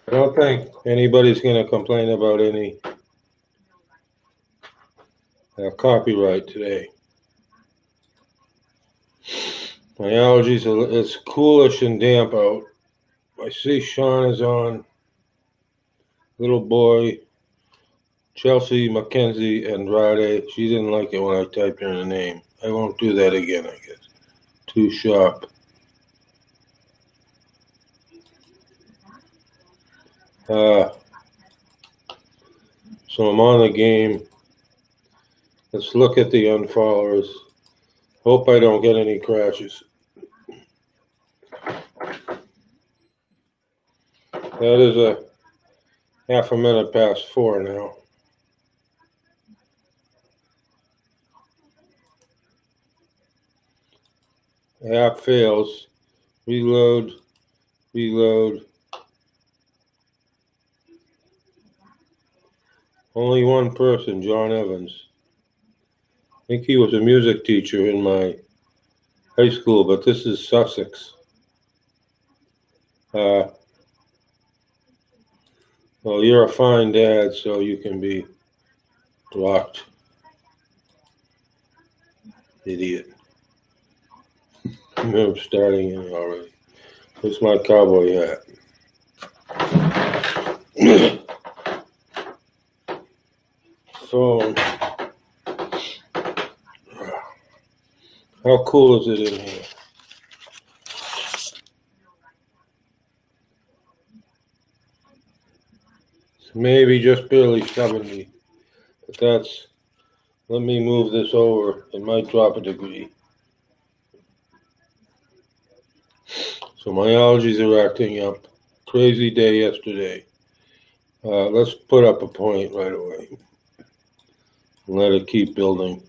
I don't think anybody's going to complain about any copyright today. My allergies are, it's coolish and damp out. I see Sean is on. Little boy, Chelsea, Mackenzie, Andrade. She didn't like it when I typed in the name. I won't do that again, I guess. Too sharp. So I'm on the game. Let's look at the unfollowers. Hope I don't get any crashes. That is a half a minute past 4 now. The app fails. Reload. Only one person, John Evans. I think he was a music teacher in my high school, but this is Sussex. Well, you're a fine dad, so you can be blocked. Idiot. I'm starting in already. Where's my cowboy hat? Phone. How cool is it in here? It's maybe just barely 70, but that's, let me move this over. It might drop a degree. So my allergies are acting up. Crazy day yesterday. Let's put up a point right away. And let it keep building.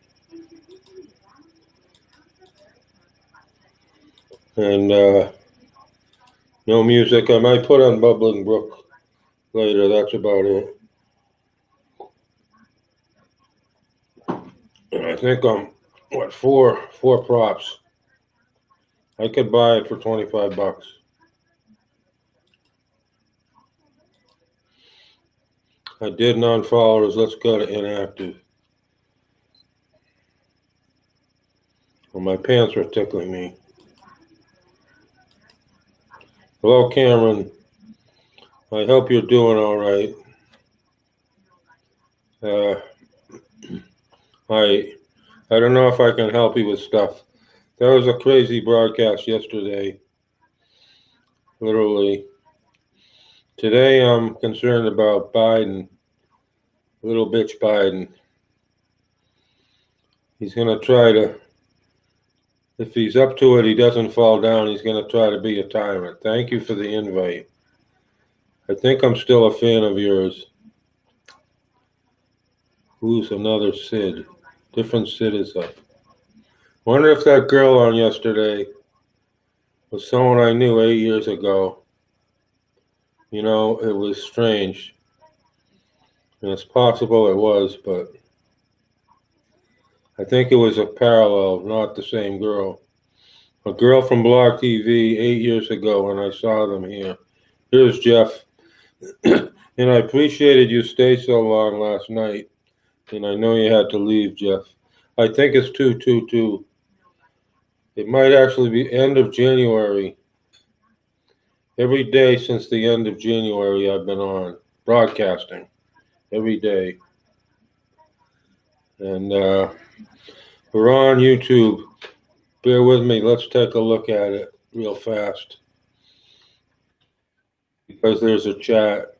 And no music. I might put on Bubbling Brook later. That's about it. And I think I'm, four props. I could buy it for $25. I did non-followers. Let's go to inactive. Well, my pants are tickling me. Hello, Cameron. I hope you're doing all right. I don't know if I can help you with stuff. There was a crazy broadcast yesterday. Literally. Today I'm concerned about Biden. Little bitch Biden. He's going to try to, if he's up to it, he doesn't fall down, he's going to try to be a tyrant. Thank you for the invite. I think I'm still a fan of yours. Who's another Sid? Different Sid is up. Wonder if that girl on yesterday was someone I knew 8 years ago. You know, it was strange. And it's possible it was, but I think it was a parallel, not the same girl. A girl from Blog TV 8 years ago when I saw them here. Here's Jeff. And I appreciated you stayed so long last night. And I know you had to leave, Jeff. I think it's 222. It might actually be end of January. Every day since the end of January I've been on broadcasting. Every day. And we're on YouTube. Bear with me. Let's take a look at it real fast. Because there's a chat.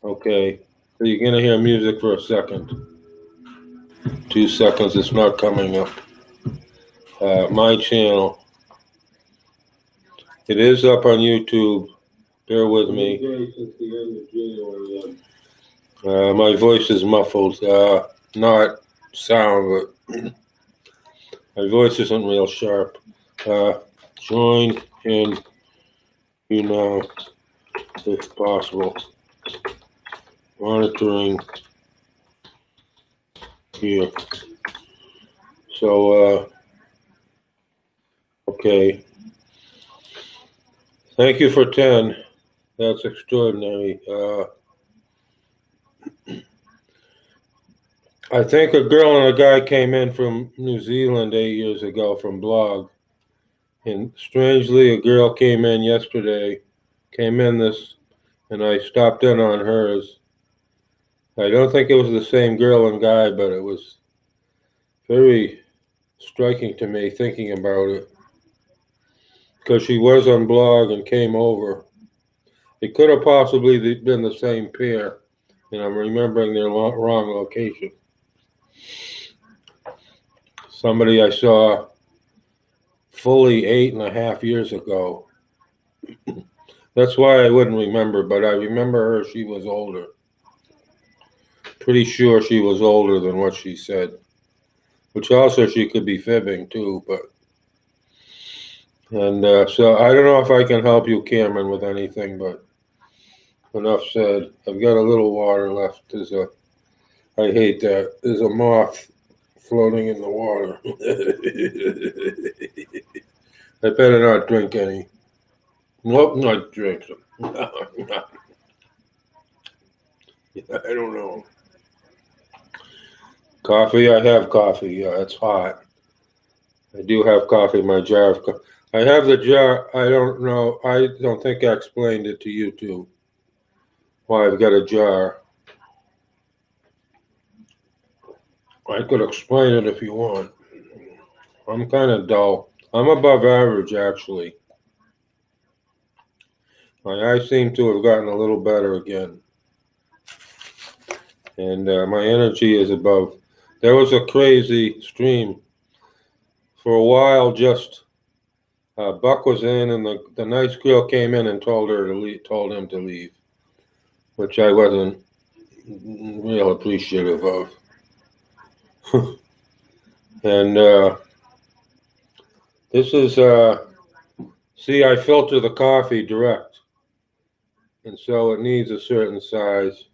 Okay. So you're going to hear music for a second. 2 seconds. It's not coming up. My channel. It is up on YouTube. Bear with me. My voice is muffled. Not sound, but my voice isn't real sharp. Join in YouNow if possible. Monitoring here. So, okay. Thank you for 10. That's extraordinary. I think a girl and a guy came in from New Zealand 8 years ago from Blog. And strangely, a girl came in yesterday, and I stopped in on hers. I don't think it was the same girl and guy, but it was very striking to me thinking about it. Because she was on Blog and came over. It could have possibly been the same pair, and I'm remembering their wrong location. Somebody I saw fully 8.5 years ago. That's why I wouldn't remember, but I remember her. She was older. Pretty sure she was older than what she said, which also she could be fibbing too. So I don't know if I can help you, Cameron, with anything, but enough said. I've got a little water left. I hate that. There's a moth floating in the water. I better not drink any. Nope, not drink some. I don't know. Coffee, I have coffee. Yeah, it's hot. I do have coffee in my jar of coffee. I have the jar. I don't know. I don't think I explained it to you too. Why I've got a jar. I could explain it if you want. I'm kind of dull. I'm above average, actually. My eyes seem to have gotten a little better again. And my energy is above. There was a crazy stream. For a while, just Buck was in, and the nice girl came in and told him to leave, which I wasn't real appreciative of. And this is, see, I filter the coffee direct, and so it needs a certain size.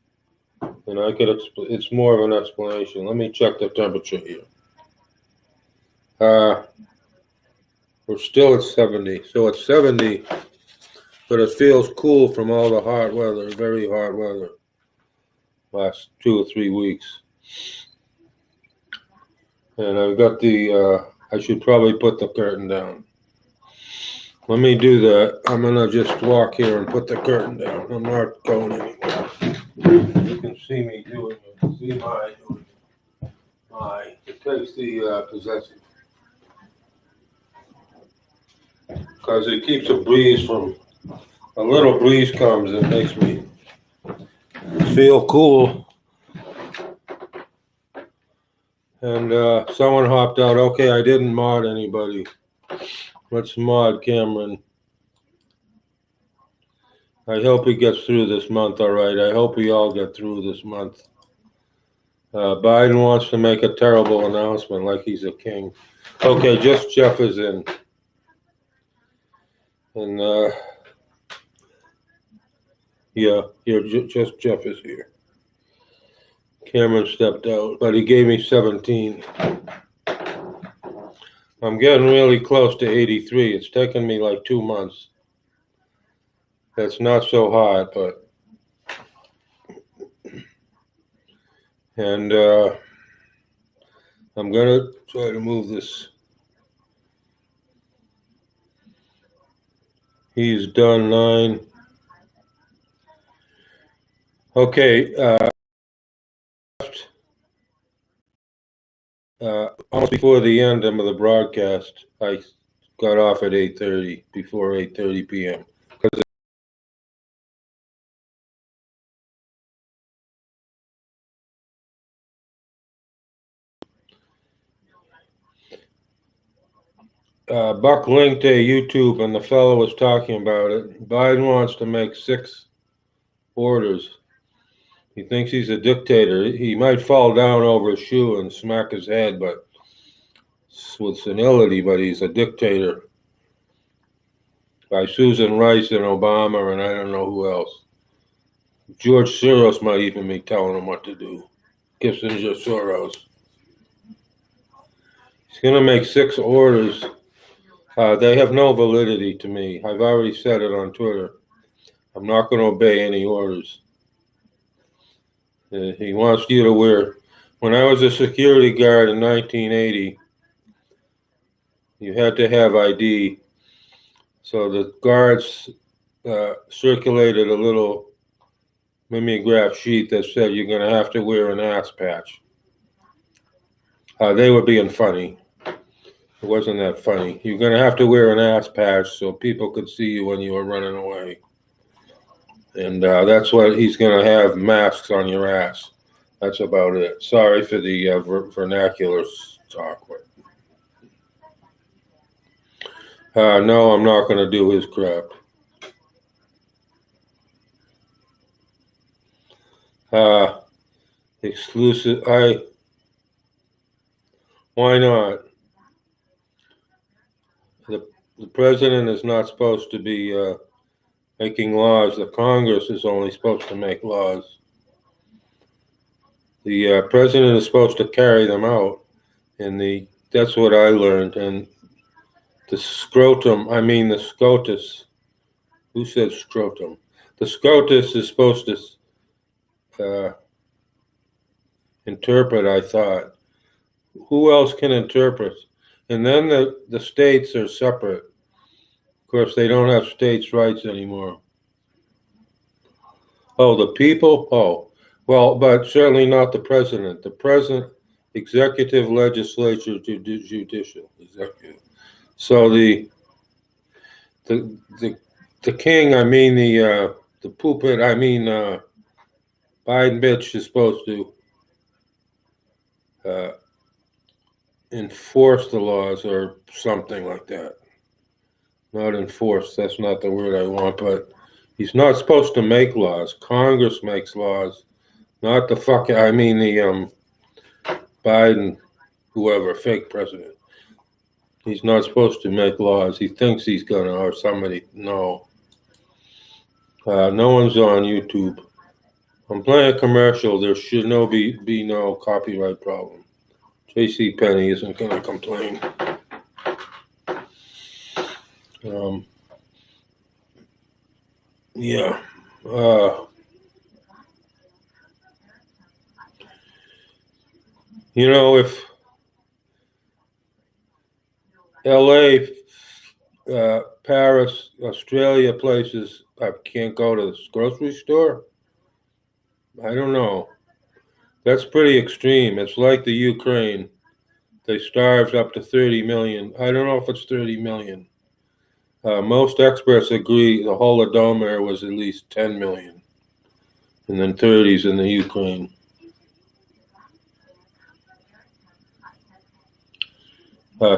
And it's more of an explanation. Let me check the temperature here. We're still at 70, so it's 70, but it feels cool from all the hot weather, very hot weather, last 2 or 3 weeks. And I've got I should probably put the curtain down. Let me do that. I'm gonna just walk here and put the curtain down. I'm not going anywhere. You can see me doing it. See it takes the possessive. Because it keeps a little breeze comes and makes me feel cool. And someone hopped out. Okay, I didn't mod anybody. Let's mod Cameron. I hope he gets through this month all right. I hope we all get through this month. Biden wants to make a terrible announcement like he's a king. Okay, just Jeff is in. And yeah, just Jeff is here. Cameron stepped out, but he gave me 17. I'm getting really close to 83. It's taken me like 2 months. That's not so hot, but. And I'm going to try to move this. He's done 9. Okay. Almost before the end of the broadcast, I got off at 8:30, before 8:30 p.m. because Buck linked a YouTube, and the fellow was talking about it. Biden wants to make 6 orders. He thinks he's a dictator. He might fall down over a shoe and smack his head, but with senility. But he's a dictator. By Susan Rice and Obama, and I don't know who else. George Soros might even be telling him what to do. Kissinger, Soros. He's going to make 6 orders. They have no validity to me. I've already said it on Twitter. I'm not going to obey any orders. He wants you to wear. When I was a security guard in 1980, you had to have ID. So the guards circulated a little mimeograph sheet that said you're going to have to wear an ass patch. They were being funny. It wasn't that funny. You're going to have to wear an ass patch so people could see you when you were running away. And that's what he's going to have, masks on your ass. That's about it. Sorry for the vernacular talk. No, I'm not going to do his crap. Exclusive. Why not? The president is not supposed to be making laws. The Congress is only supposed to make laws. The president is supposed to carry them out, and that's what I learned. And the scrotum, the SCOTUS. Who said scrotum? The SCOTUS is supposed to interpret, I thought. Who else can interpret? And then the states are separate. Of course, they don't have states' rights anymore. Oh, the people? Oh, well, but certainly not the president. The president, executive, legislature, judicial, executive. So the king, the pulpit, Biden bitch is supposed to enforce the laws or something like that. Not enforce, that's not the word I want, but he's not supposed to make laws. Congress makes laws, not the Biden, whoever, fake president. He's not supposed to make laws. He thinks he's gonna, or somebody, no. No one's on YouTube. I'm playing a commercial. There should be no copyright problem. J.C. Penney isn't gonna complain. Yeah. If LA, Paris, Australia places can't go to the grocery store, I don't know. That's pretty extreme. It's like the Ukraine. They starved up to 30 million. I don't know if it's 30 million. Most experts agree the Holodomor was at least 10 million, and then 30s in the Ukraine.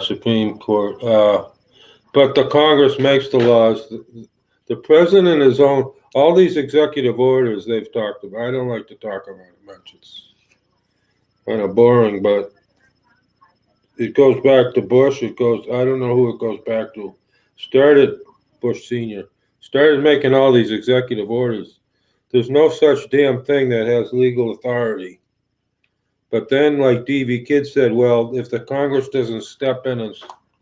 Supreme Court. But the Congress makes the laws. The president is on all these executive orders they've talked about. I don't like to talk about it much. It's kind of boring, but it goes back to Bush. I don't know who it goes back to. Started Bush Sr. Started making all these executive orders. There's no such damn thing that has legal authority. But then, like D.V. Kidd said, well, if the Congress doesn't step in and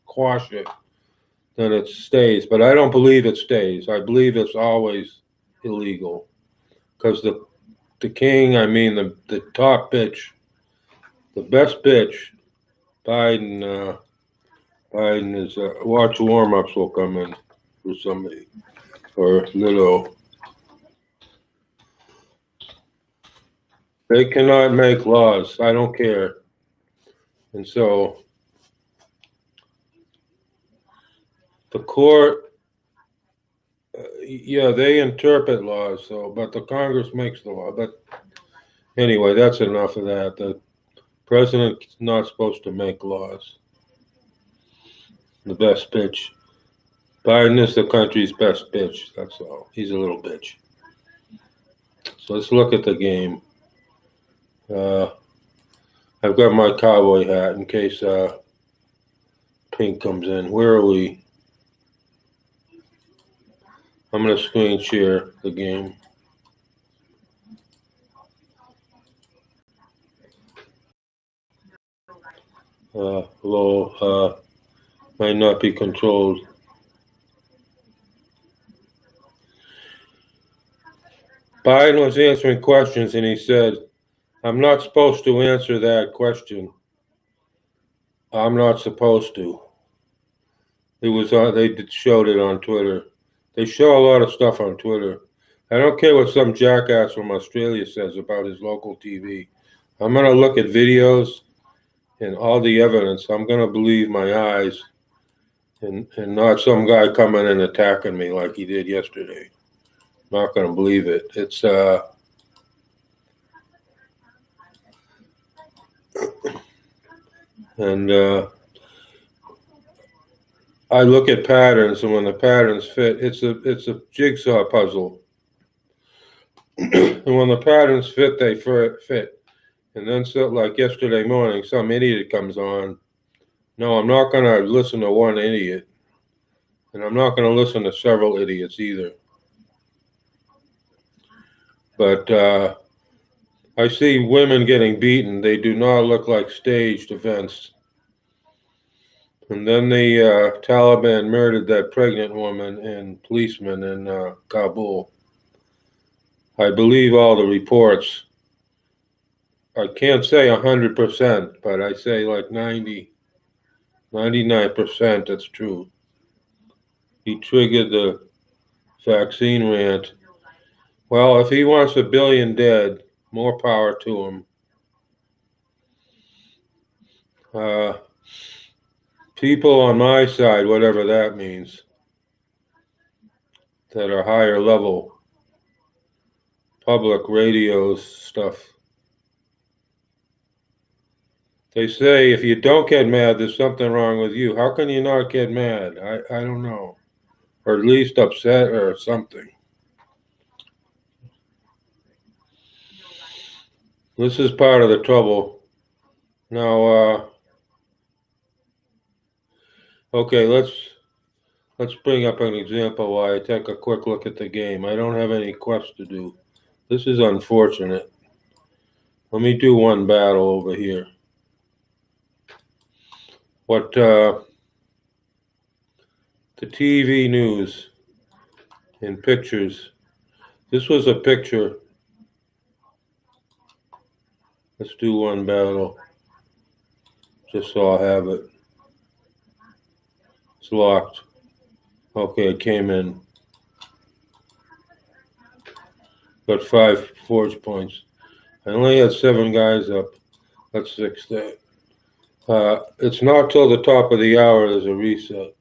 quash it, then it stays. But I don't believe it stays. I believe it's always illegal. Because the king, the top bitch, the best bitch, Biden is, watch warm-ups will come in for somebody, or little. They cannot make laws. I don't care. And so the court, they interpret laws. But the Congress makes the law. But anyway, that's enough of that. The president's not supposed to make laws. The best bitch. Biden is the country's best bitch. That's all. He's a little bitch. So let's look at the game. I've got my cowboy hat in case Pink comes in. Where are we? I'm going to screen share the game. Hello. Might not be controlled. Biden was answering questions and he said, "I'm not supposed to answer that question. I'm not supposed to." It was they showed it on Twitter. They show a lot of stuff on Twitter. I don't care what some jackass from Australia says about his local TV. I'm going to look at videos and all the evidence. I'm going to believe my eyes and not some guy coming and attacking me like he did yesterday. I'm not going to believe it. It's and I look at patterns, and when the patterns fit, it's a jigsaw puzzle. And when the patterns fit, they fit. And then, so like yesterday morning, some idiot comes on. No, I'm not going to listen to one idiot, and I'm not going to listen to several idiots either. But I see women getting beaten. They do not look like staged events. And then the Taliban murdered that pregnant woman and policeman in Kabul. I believe all the reports. I can't say 100%, but I say like 99% that's true. He triggered the vaccine rant. Well, if he wants 1 billion dead, more power to him. People on my side, whatever that means, that are higher level, public radios stuff, they say if you don't get mad, there's something wrong with you. How can you not get mad? I don't know. Or at least upset or something. This is part of the trouble. Now, okay, let's bring up an example while I take a quick look at the game. I don't have any quests to do. This is unfortunate. Let me do one battle over here. What the TV news in pictures. This was a picture. Let's do one battle, just so I'll have it. It's locked. Okay, it came in. Got 5 forge points. I only had 7 guys up. Let's fix that. It's not till the top of the hour there's a reset.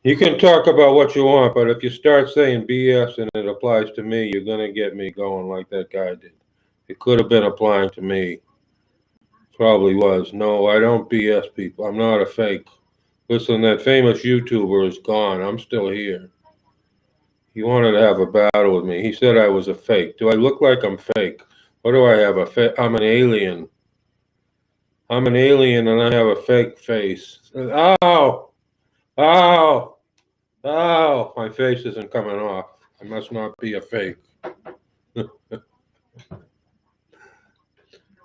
You can talk about what you want, but if you start saying BS and it applies to me, you're going to get me going like that guy did. It could have been applying to me. Probably was. No, I don't BS people. I'm not a fake. Listen, that famous YouTuber is gone. I'm still here. He wanted to have a battle with me. He said I was a fake. Do I look like I'm fake? What do I have? I'm an alien. I'm an alien and I have a fake face. Ow! Ow! Ow! My face isn't coming off. I must not be a fake.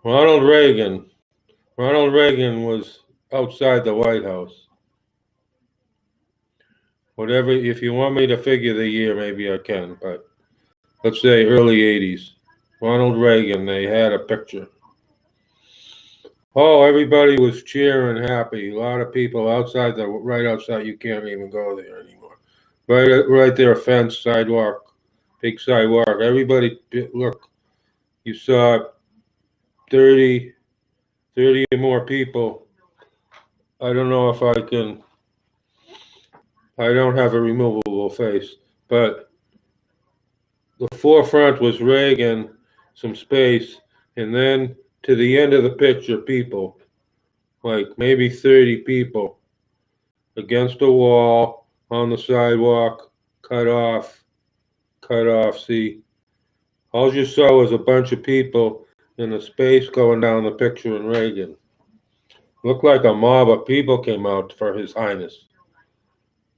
Ronald Reagan. Ronald Reagan was outside the White House. Whatever, if you want me to figure the year, maybe I can, but let's say early 80s. Ronald Reagan, they had a picture. Oh, everybody was cheering, happy. A lot of people outside, right outside, you can't even go there anymore. Right there, fence, sidewalk, big sidewalk. Everybody, look, you saw 30 or more people. I don't know if I don't have a removable face, but the forefront was Reagan, some space, and then to the end of the picture, people, like maybe 30 people against a wall, on the sidewalk, cut off, see. All you saw was a bunch of people in the space going down the picture in Reagan. Looked like a mob of people came out for His Highness.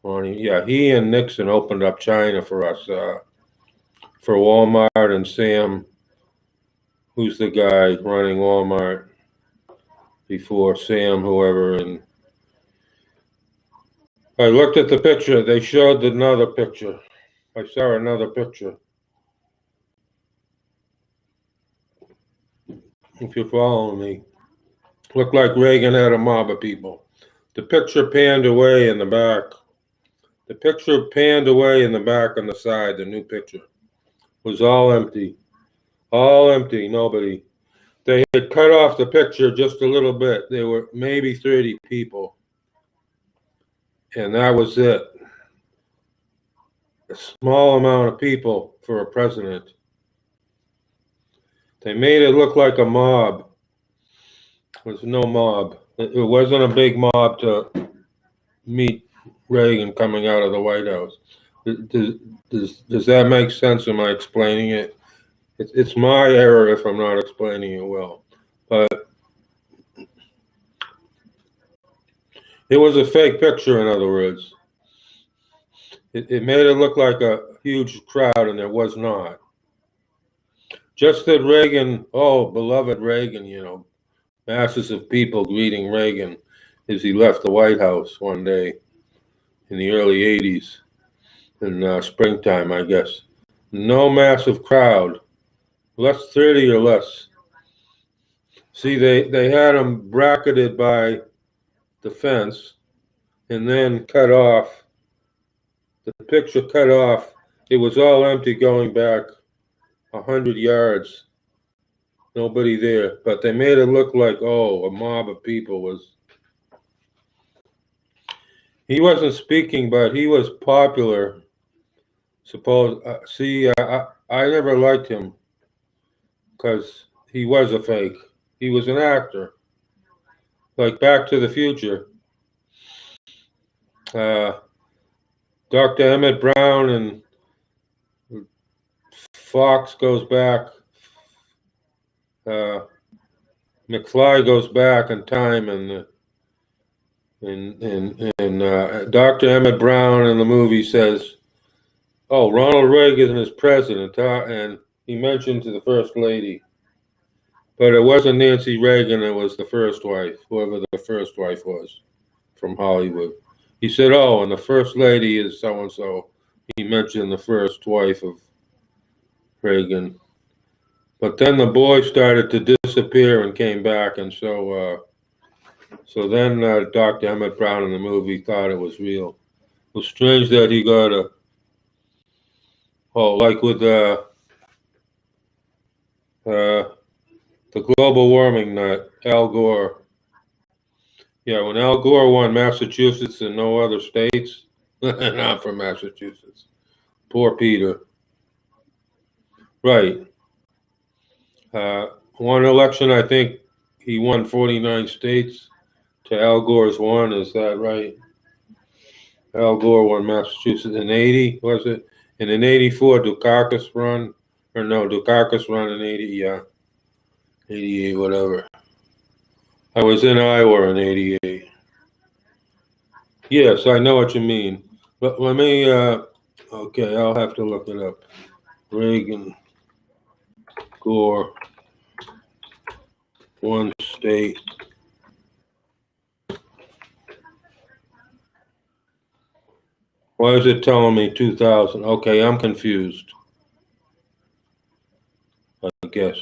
Yeah, he and Nixon opened up China for us, for Walmart, and Sam, who's the guy running Walmart before Sam, whoever, and I looked at the picture. They showed another picture. I saw another picture. If you're following me, looked like Reagan had a mob of people. The picture panned away in the back. The picture panned away in the back on the side. The new picture was all empty. All empty. Nobody. They had cut off the picture just a little bit. There were maybe 30 people. And that was it. A small amount of people for a president. They made it look like a mob. It was no mob. It wasn't a big mob to meet Reagan coming out of the White House. Does that make sense? Am I explaining it? It's my error if I'm not explaining it well. But it was a fake picture, in other words. It made it look like a huge crowd, and there was not. Just that Reagan, oh, beloved Reagan, masses of people greeting Reagan as he left the White House one day in the early 80s, in springtime, I guess. No massive crowd, less 30 or less. See, they had him bracketed by the fence and then cut off. The picture cut off. It was all empty going back 100 yards. Nobody there. But they made it look like, oh, a mob of people was. He wasn't speaking, but he was popular. I never liked him because he was a fake. He was an actor. Like Back to the Future. Dr. Emmett Brown and Fox goes back. McFly goes back in time, and Dr. Emmett Brown in the movie says, "Oh, Ronald Reagan is president," and he mentioned to the first lady, but it wasn't Nancy Reagan. It was the first wife, whoever the first wife was from Hollywood. He said, "Oh, and the first lady is so and so." He mentioned the first wife of Reagan. But then the boy started to disappear and came back, and so then Dr. Emmett Brown in the movie thought it was real. It was strange that he got like with the global warming nut, Al Gore. Yeah, when Al Gore won Massachusetts and no other states, and I'm from Massachusetts. Poor Peter. Right. One election, I think he won 49 states to Al Gore's one. Is that right? Al Gore won Massachusetts in 80, was it? And in 84, Dukakis run. Or no, Dukakis run in 80, yeah. 88, whatever. I was in Iowa in 88. Yes, I know what you mean. But let me, okay, I'll have to look it up. Reagan, Gore, one state. Why is it telling me 2000? Okay, I'm confused. I guess.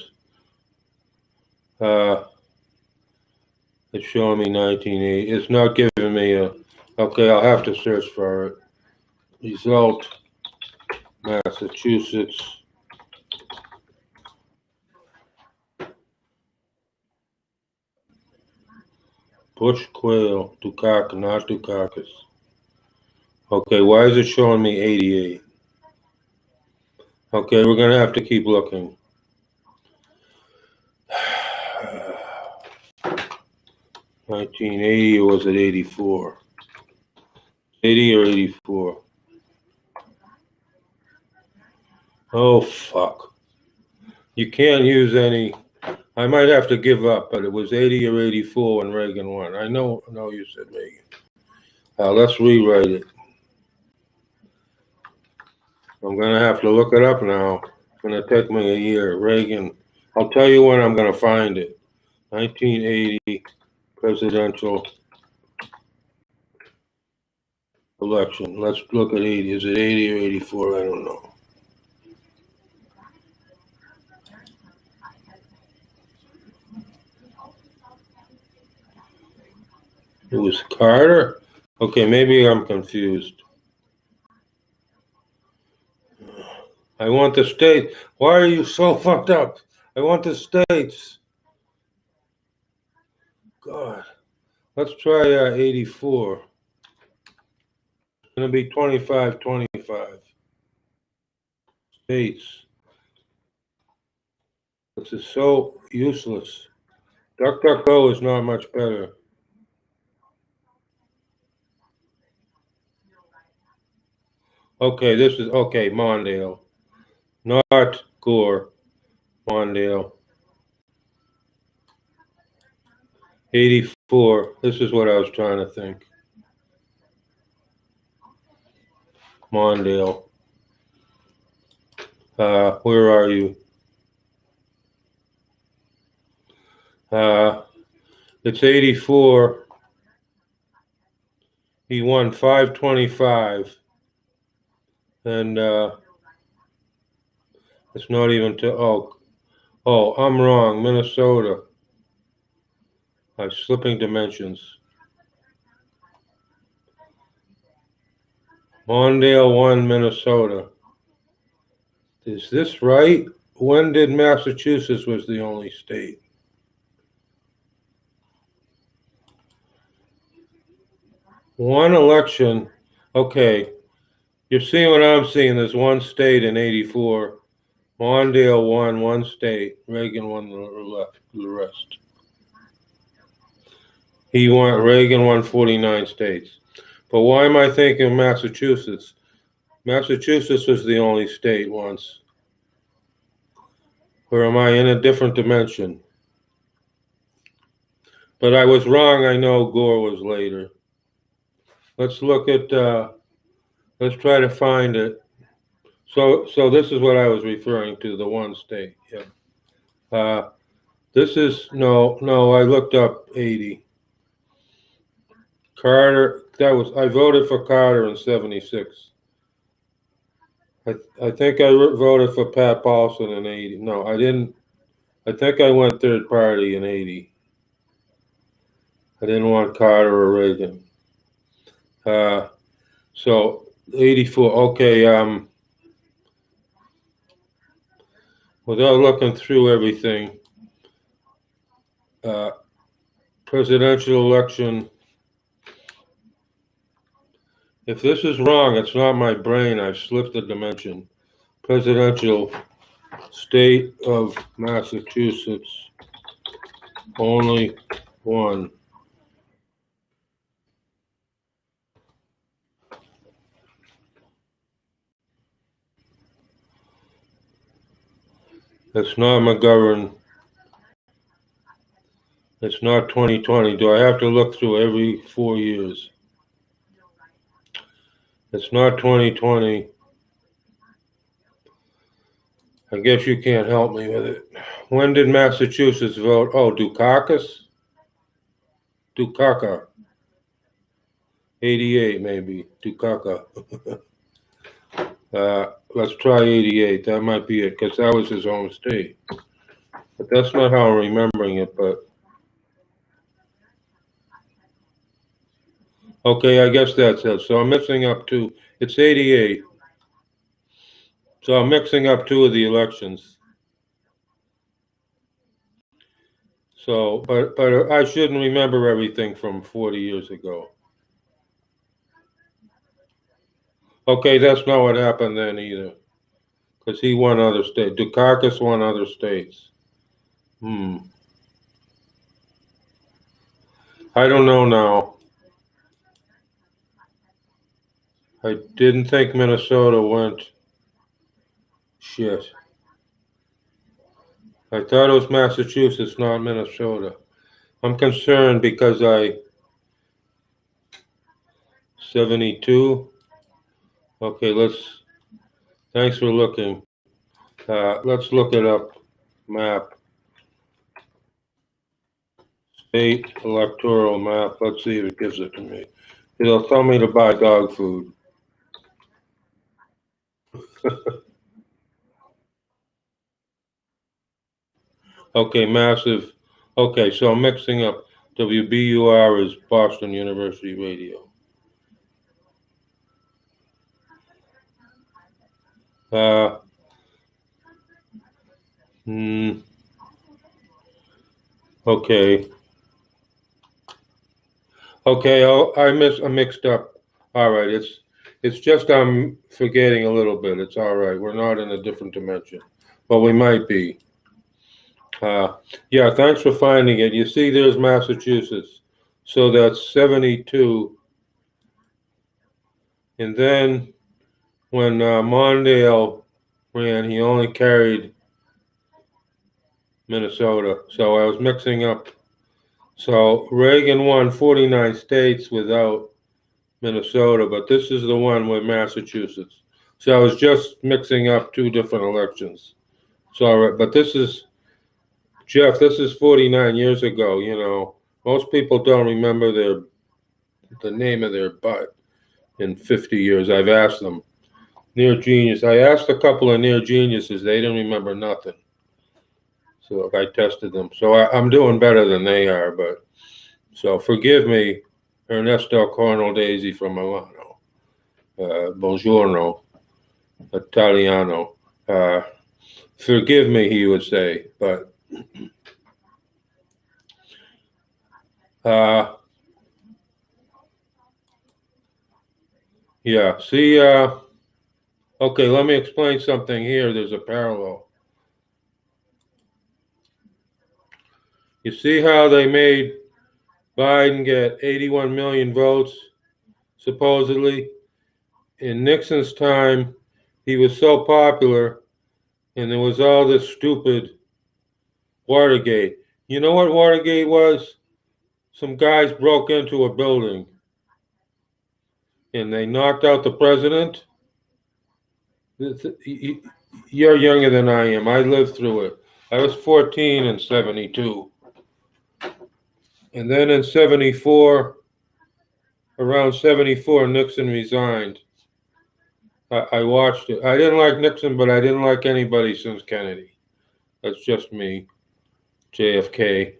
It's showing me 1980. It's not giving me a. Okay, I'll have to search for it. Result, Massachusetts. Bush Quail, Dukakis, not Dukakis. Okay, why is it showing me 88? Okay, we're going to have to keep looking. 1980, or was it 84? 80 or 84? Oh, fuck. You can't use any. I might have to give up, but it was 80 or 84 when Reagan won. I know you said Reagan. Let's rewrite it. I'm going to have to look it up now. It's going to take me a year. Reagan. I'll tell you when I'm going to find it. 1980 presidential election. Let's look at 80. Is it 80 or 84? I don't know. It was Carter? Okay, maybe I'm confused. I want the state. Why are you so fucked up? I want the states. God. Let's try 84. It's going to be 25, 25. States. This is so useless. DuckDuckGo is not much better. Okay, this is, okay, Mondale. Not Gore. Mondale. 84. This is what I was trying to think. Mondale. Where are you? It's 84. He won 525. And it's not even to, oh, I'm wrong. Minnesota. I'm slipping dimensions. Mondale won Minnesota. Is this right? When did Massachusetts was the only state? One election. Okay. You're seeing what I'm seeing. There's one state in 84. Mondale won one state. Reagan won the rest. Reagan won 49 states. But why am I thinking Massachusetts? Massachusetts was the only state once. Or am I in a different dimension? But I was wrong. I know Gore was later. Let's look at, let's try to find it. So this is what I was referring to, the one state. Yeah. This is, no, I looked up 80. Carter, I voted for Carter in 76. I think I voted for Pat Paulson in 80. No, I didn't. I think I went third party in 80. I didn't want Carter or Reagan. So 84, okay, without looking through everything, presidential election. If this is wrong, it's not my brain. I've slipped a dimension. Presidential state of Massachusetts, only one. It's not McGovern. It's not 2020. Do I have to look through every 4 years? It's not 2020. I guess you can't help me with it. When did Massachusetts vote? Oh, Dukakis? 88 maybe. Dukaka. Let's try 88. That might be it, because that was his own state. But that's not how I'm remembering it, but. Okay, I guess that's it. So I'm mixing up two. It's 88. So I'm mixing up two of the elections. So, but I shouldn't remember everything from 40 years ago. Okay, that's not what happened then either. Because he won other states. Dukakis won other states. I don't know now. I didn't think Minnesota went. Shit. I thought it was Massachusetts, not Minnesota. I'm concerned because 72. Okay, thanks for looking. Let's look it up. Map. State electoral map. Let's see if it gives it to me. They'll tell me to buy dog food. Okay, massive. Okay, so I'm mixing up. WBUR is Boston University Radio. Uh, hmm, okay. Okay, I mixed up. All right, it's just I'm forgetting a little bit. It's all right. We're not in a different dimension, but we might be. Uh, yeah, thanks for finding it. You see, there's Massachusetts, so that's 72, and then when Mondale ran, he only carried Minnesota. So I was mixing up. So Reagan won 49 states without Minnesota, but this is the one with Massachusetts. So I was just mixing up two different elections. So, but this is, Jeff, this is 49 years ago, you know. Most people don't remember the name of their butt in 50 years. I've asked them. Near genius. I asked a couple of near geniuses. They didn't remember nothing. So I tested them. So I'm doing better than they are, but so forgive me, Ernesto Cornel-Daisy from Milano. Buongiorno, Italiano. Forgive me, he would say, but uh, yeah. See, okay, let me explain something here. There's a parallel. You see how they made Biden get 81 million votes, supposedly? In Nixon's time, he was so popular, and there was all this stupid Watergate. You know what Watergate was? Some guys broke into a building and they knocked out the president. You're younger than I am. I lived through it. I was 14 in 72. And then in 74, around 74, Nixon resigned. I watched it. I didn't like Nixon, but I didn't like anybody since Kennedy. That's just me, JFK.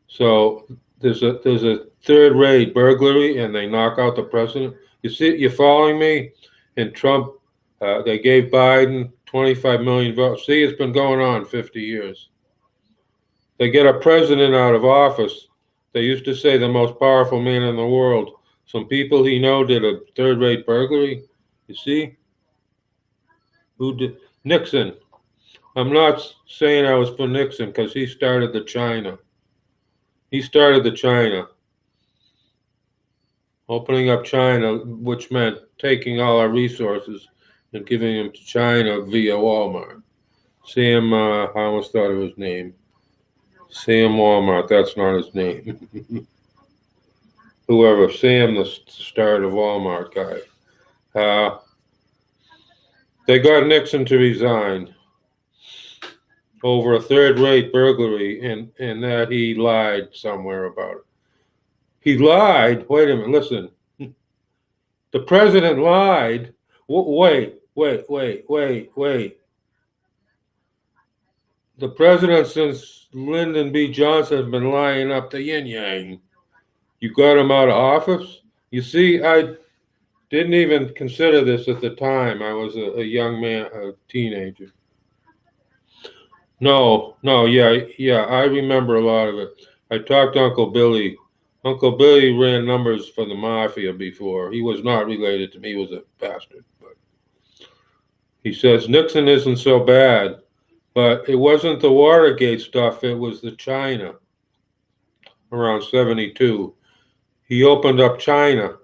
So there's a third rate burglary, and they knock out the president. You see, you're following me? And Trump, they gave Biden 25 million votes. See, it's been going on 50 years. They get a president out of office. They used to say the most powerful man in the world. Some people he know did a third rate burglary. You see? Who did? Nixon. I'm not saying I was for Nixon because he started the China. He started the China. Opening up China, which meant taking all our resources and giving them to China via Walmart. Sam, I almost thought of his name. Sam Walmart, that's not his name. Whoever, Sam, the start of Walmart guy. They got Nixon to resign over a third rate burglary and that he lied somewhere about it. He lied? Wait a minute, listen. The president lied. Wait. The president since Lyndon B. Johnson has been lying up the yin yang. You got him out of office? You see, I didn't even consider this at the time. I was a young man, a teenager. No, yeah, I remember a lot of it. I talked to Uncle Billy. Uncle Billy ran numbers for the mafia before. He was not related to me, he was a bastard. But he says Nixon isn't so bad, but it wasn't the Watergate stuff, it was the China around 72. He opened up China.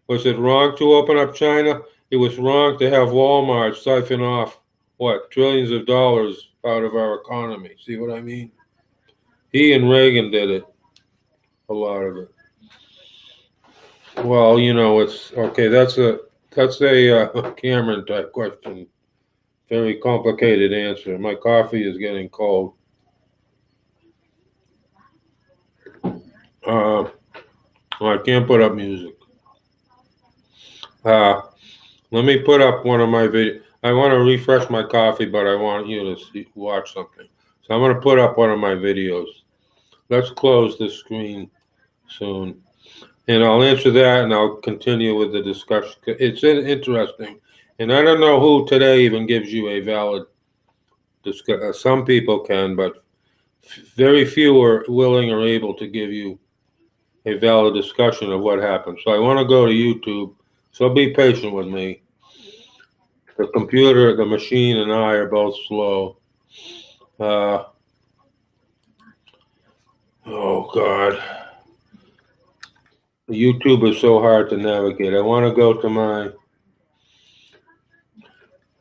Was it wrong to open up China? It was wrong to have Walmart siphon off, what, trillions of dollars out of our economy. See what I mean? He and Reagan did it, a lot of it. Well, you know, it's okay. That's a Cameron type question. Very complicated answer. My coffee is getting cold. Uh, Oh, I can't put up music. Let me put up one of my videos. I want to refresh my coffee, but I want you to watch something. So I'm going to put up one of my videos. Let's close the screen soon. And I'll answer that and I'll continue with the discussion. It's interesting. And I don't know who today even gives you a valid discussion. Some people can, but very few are willing or able to give you a valid discussion of what happened. So I want to go to YouTube. So be patient with me. The computer, the machine, and I are both slow. Oh, God. YouTube is so hard to navigate. I want to go to my.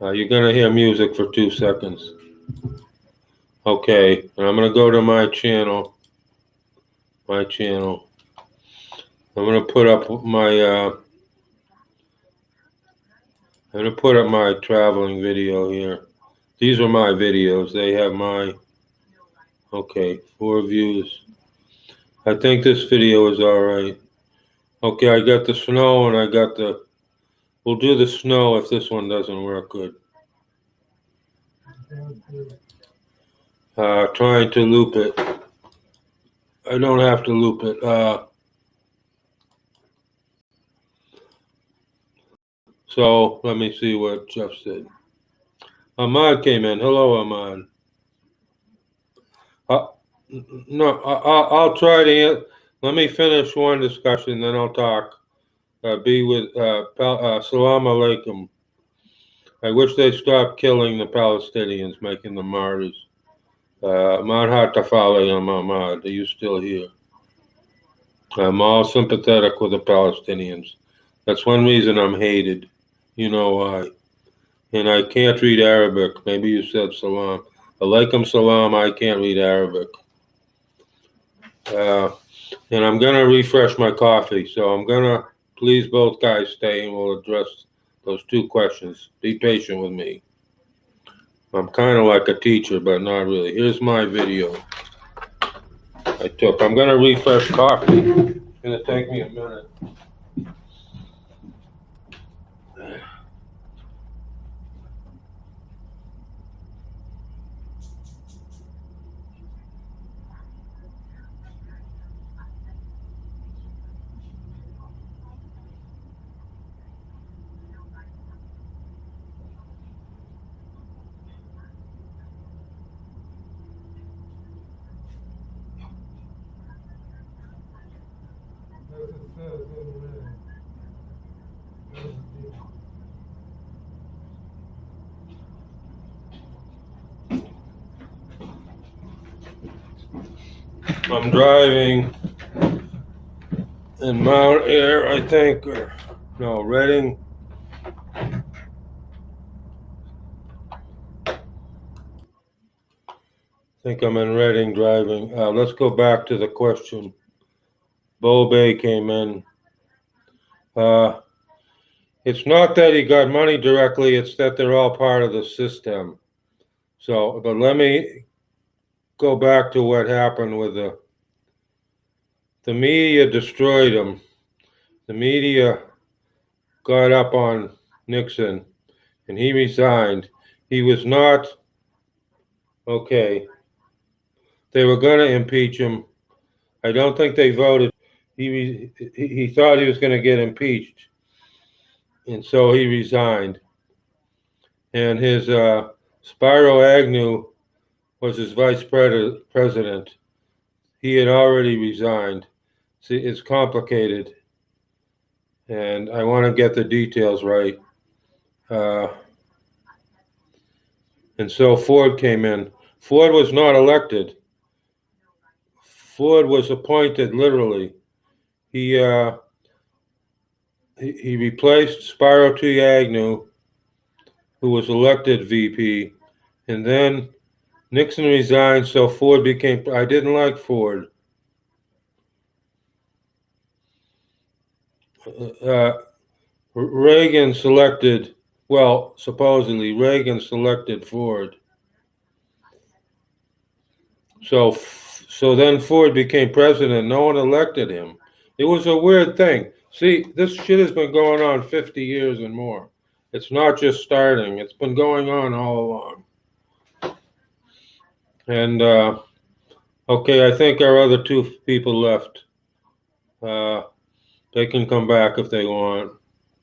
You're going to hear music for 2 seconds. Okay, and I'm going to go to my channel. My channel. I'm going to put up my. I'm going to put up my traveling video here. These are my videos. They have my. Okay, 4 views. I think this video is all right. Okay, I got the snow and I got the. We'll do the snow if this one doesn't work good. Trying to loop it. I don't have to loop it. So let me see what Jeff said. Ahmad came in. Hello, Ahmad. No, I'll try to. Let me finish one discussion, then I'll talk. Be with Salam Alaikum. I wish they'd stop killing the Palestinians, making them martyrs. Madha Tafali Ahmad, are you still here? I'm all sympathetic with the Palestinians. That's one reason I'm hated. You know why. And I can't read Arabic. Maybe you said salam. Alaikum salam, I can't read Arabic. And I'm going to refresh my coffee. So I'm going to please both guys stay and we'll address those 2 questions. Be patient with me. I'm kind of like a teacher, but not really. Here's my video I took. I'm going to refresh coffee. It's going to take me a minute. I'm driving in Mount Air, I think, or no, Reading. I think I'm in Reading driving. Let's go back to the question. Bo Bay came in. It's not that he got money directly, it's that they're all part of the system. So, but let me go back to what happened with the media destroyed him. The media got up on Nixon and he resigned. He was not okay. They were going to impeach him. I don't think they voted. He thought he was going to get impeached, and so he resigned. And his Spiro Agnew was his vice president. He had already resigned. See, it's complicated, and I want to get the details right. And so Ford came in. Ford was not elected. Ford was appointed literally. He replaced Spiro T. Agnew, who was elected VP, and then Nixon resigned, so Ford became. I didn't like Ford. Reagan selected. Well, supposedly Reagan selected Ford. So then Ford became president. No one elected him. It was a weird thing. See, this shit has been going on 50 years and more. It's not just starting. It's been going on all along. And okay, I think our other two people left. They can come back if they want,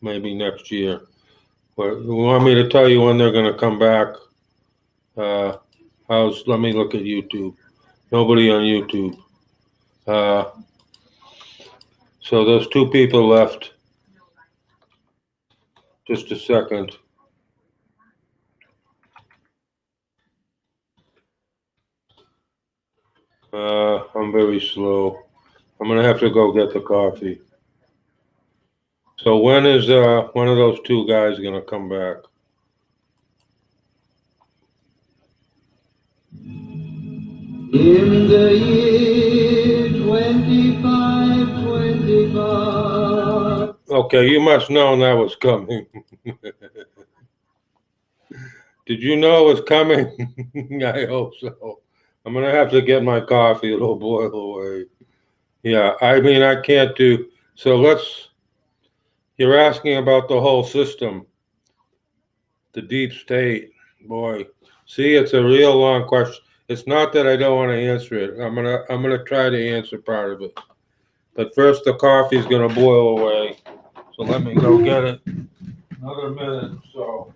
maybe next year. But you want me to tell you when they're going to come back? Let me look at YouTube. Nobody on YouTube. So those two people left. Just a second. I'm very slow. I'm gonna have to go get the coffee. So when is one of those two guys gonna come back? In the year 2525. Okay, you must know that was coming. Did you know it was coming? I hope so. I'm gonna have to get my coffee. It'll boil away. Yeah, I mean I can't do. So You're asking about the whole system, the deep state. Boy, see, it's a real long question. It's not that I don't want to answer it. I'm gonna try to answer part of it. But first, the coffee's gonna boil away. So let me go get it. Another minute. So.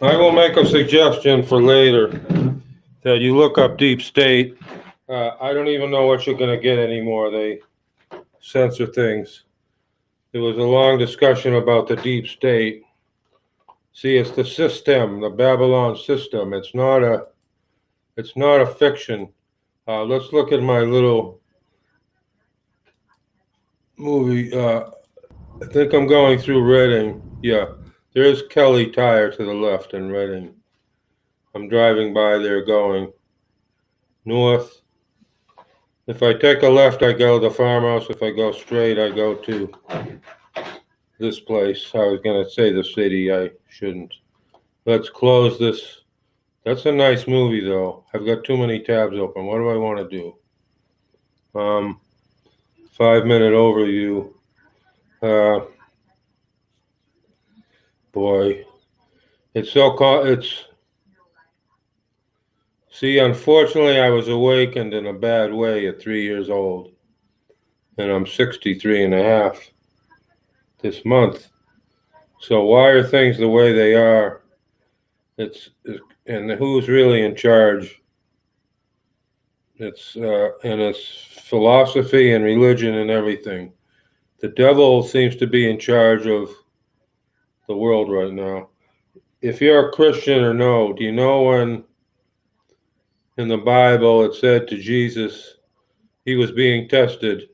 I will make a suggestion for later that you look up deep state. I don't even know what you're going to get anymore. They censor things. There was a long discussion about the deep state. See, it's the system, the Babylon system. It's not a fiction. Let's look at my little movie. I think I'm going through Reading. Yeah, there's Kelly Tire to the left in Reading. I'm driving by there going north. If I take a left, I go to the farmhouse. If I go straight, I go to this place. I was going to say the city. I shouldn't. Let's close this. That's a nice movie, though. I've got too many tabs open. What do I want to do? 5-minute overview. Boy, it's see, unfortunately, I was awakened in a bad way at 3 years old, and I'm 63 and a half this month. So why are things the way they are? And who's really in charge? And it's philosophy and religion and everything. The devil seems to be in charge of the world right now. If you're a Christian or no, do you know when in the Bible it said to Jesus, he was being tested,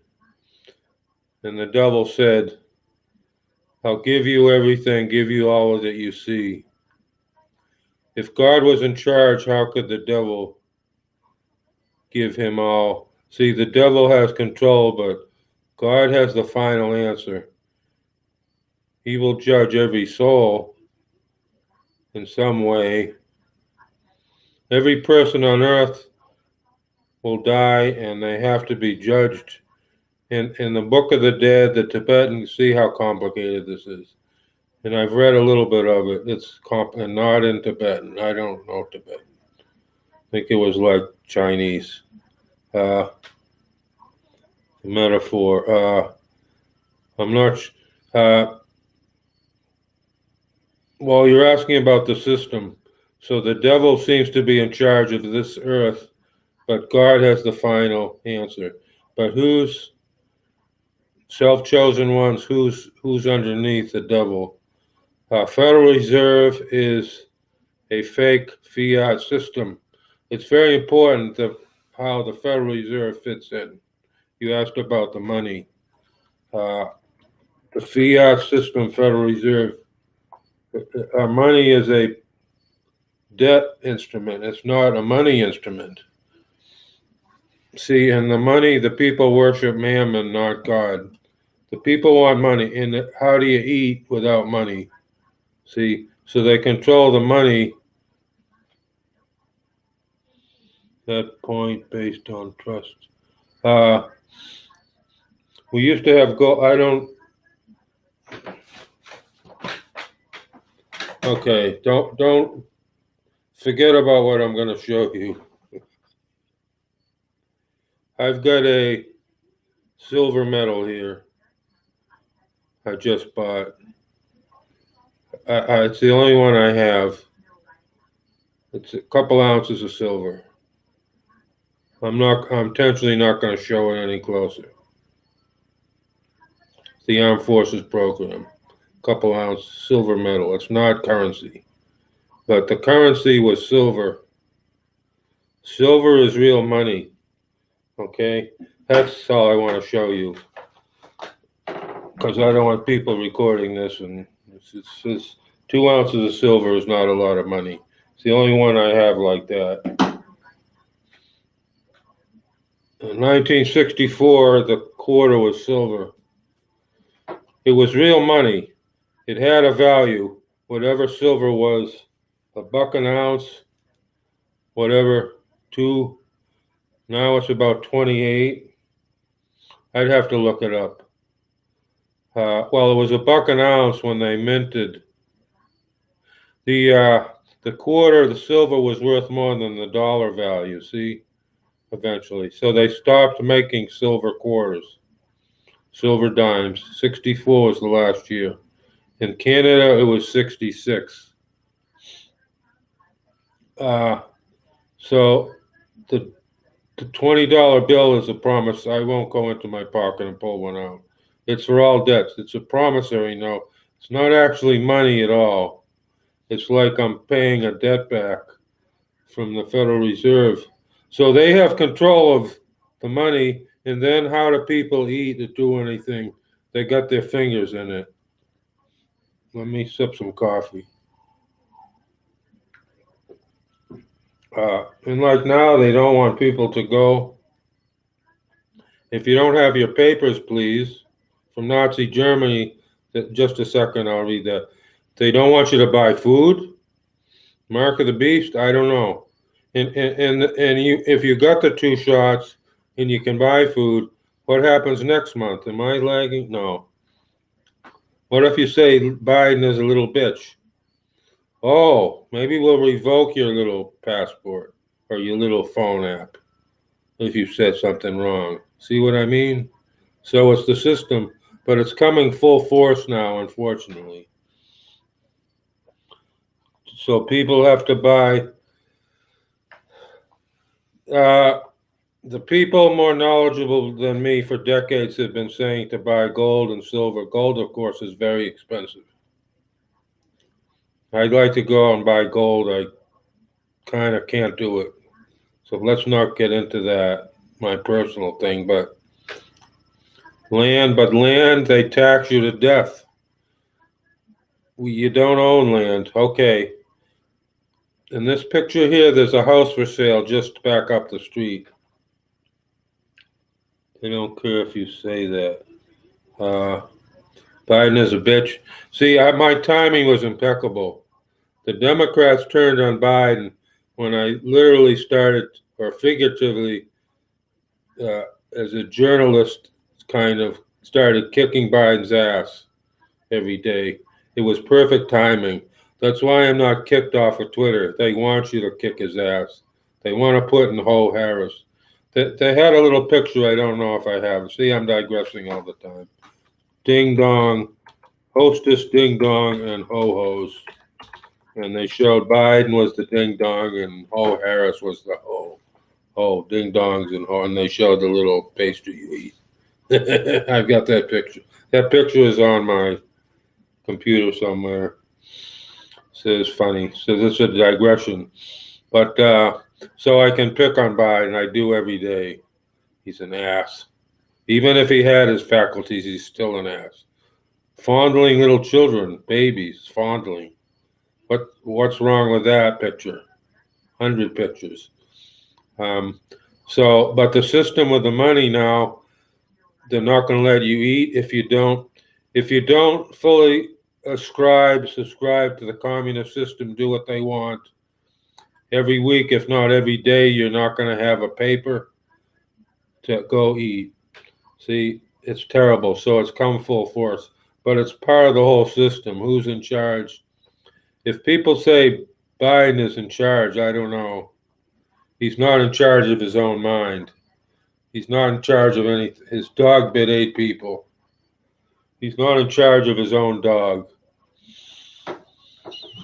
and the devil said, I'll give you everything, give you all that you see. If God was in charge, how could the devil give him all? See, the devil has control, but God has the final answer. He will judge every soul in some way. Every person on earth will die, and they have to be judged. In the Book of the Dead, the Tibetans, see how complicated this is. and I've read a little bit of it. It's and not in Tibetan. I don't know Tibetan. I think it was like Chinese. Uh, Metaphor. I'm not. Well, you're asking about the system. So the devil seems to be in charge of this earth, but God has the final answer. But who's self-chosen ones? Who's underneath the devil? Federal Reserve is a fake fiat system. It's very important how the Federal Reserve fits in. You asked about the money. Uh, the fiat system, Federal Reserve, our money is a debt instrument. It's not a money instrument. See, and the money, the people worship mammon, not God. The people want money. And how do you eat without money? See, so they control the money. That point based on trust. Uh, we used to have gold. I don't. Okay, don't forget about what I'm going to show you. I've got a silver medal here. I just bought. It's the only one I have. It's a couple ounces of silver. I'm intentionally not going to show it any closer. It's the Armed Forces program. Couple ounce silver medal. It's not currency. But the currency was silver. Silver is real money. Okay? That's all I want to show you. Because I don't want people recording this, and it's 2 ounces of silver is not a lot of money. It's the only one I have like that. In 1964, the quarter was silver. It was real money. It had a value. Whatever silver was, $1 an ounce, whatever, two. Now it's about 28. I'd have to look it up. Well, it was $1 an ounce when they minted. The quarter, the silver was worth more than the dollar value. See, eventually, so they stopped making silver quarters, silver dimes. 64 was the last year. In Canada, it was 66. So the $20 bill is a promise. I won't go into my pocket and pull one out. It's for all debts. It's a promissory note. It's not actually money at all. It's like I'm paying a debt back from the Federal Reserve. So they have control of the money, and then how do people eat or do anything? They got their fingers in it. Let me sip some coffee. And like now, they don't want people to go. If you don't have your papers, please, from Nazi Germany, just a second, I'll read that. They don't want you to buy food. Mark of the beast, I don't know. And you, if you got the 2 shots and you can buy food, what happens next month? Am I lagging? No. What if you say Biden is a little bitch? Oh, maybe we'll revoke your little passport or your little phone app if you said something wrong. See what I mean? So it's the system, but it's coming full force now, unfortunately. So people have to buy. The people more knowledgeable than me for decades have been saying to buy gold and silver. Gold, of course, is very expensive. I'd like to go and buy gold. I kind of can't do it. So let's not get into that, my personal thing. But land, they tax you to death. You don't own land. Okay. In this picture here, there's a house for sale just back up the street. They don't care if you say that. Biden is a bitch. See, my timing was impeccable. The Democrats turned on Biden when I literally started, or figuratively, as a journalist, kind of started kicking Biden's ass every day. It was perfect timing. That's why I'm not kicked off of Twitter. They want you to kick his ass. They want to put in Ho Harris. They had a little picture. I don't know if I have it. See, I'm digressing all the time. Ding dong, hostess ding dong, and ho hos. And they showed Biden was the ding dong and Ho Harris was the ho. Ho, ding dongs and ho. And they showed the little pastry you eat. I've got that picture. That picture is on my computer somewhere. So it's funny. So this is a digression. But so I can pick on Biden. I do every day. He's an ass. Even if he had his faculties, he's still an ass. Fondling little children, babies, fondling. What's wrong with that picture? 100 pictures. But the system with the money now, they're not going to let you eat if you don't fully subscribe to the communist system, do what they want. Every week, if not every day, you're not going to have a paper to go eat. See, it's terrible. So it's come full force, but it's part of the whole system. Who's in charge? If people say Biden is in charge, I don't know. He's not in charge of his own mind. He's not in charge of anything. His dog bit 8 people. He's not in charge of his own dog.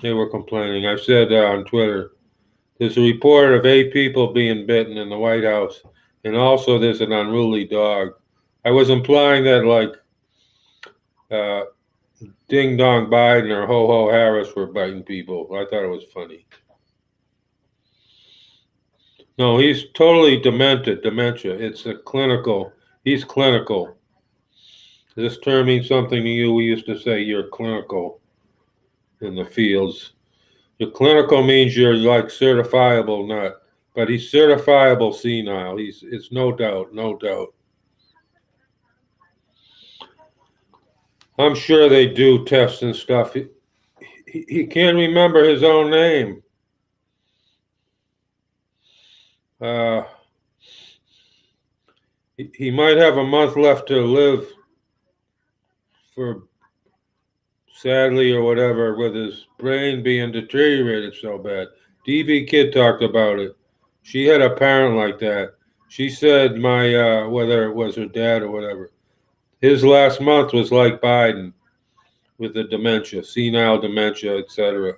They were complaining. I said on Twitter, there's a report of 8 people being bitten in the White House, and also there's an unruly dog. I was implying that like Ding Dong Biden or Ho Ho Harris were biting people. I thought it was funny. No, he's totally dementia. It's a clinical. He's clinical. This term means something to you. We used to say you're clinical in the fields. Your clinical means you're like certifiable nut, but he's certifiable senile. It's no doubt, no doubt. I'm sure they do tests and stuff. He can't remember his own name. He might have a month left to live, for sadly or whatever, with his brain being deteriorated so bad. DV Kid talked about it. She had a parent like that. She said whether it was her dad or whatever, his last month was like Biden with the dementia, senile dementia, etc.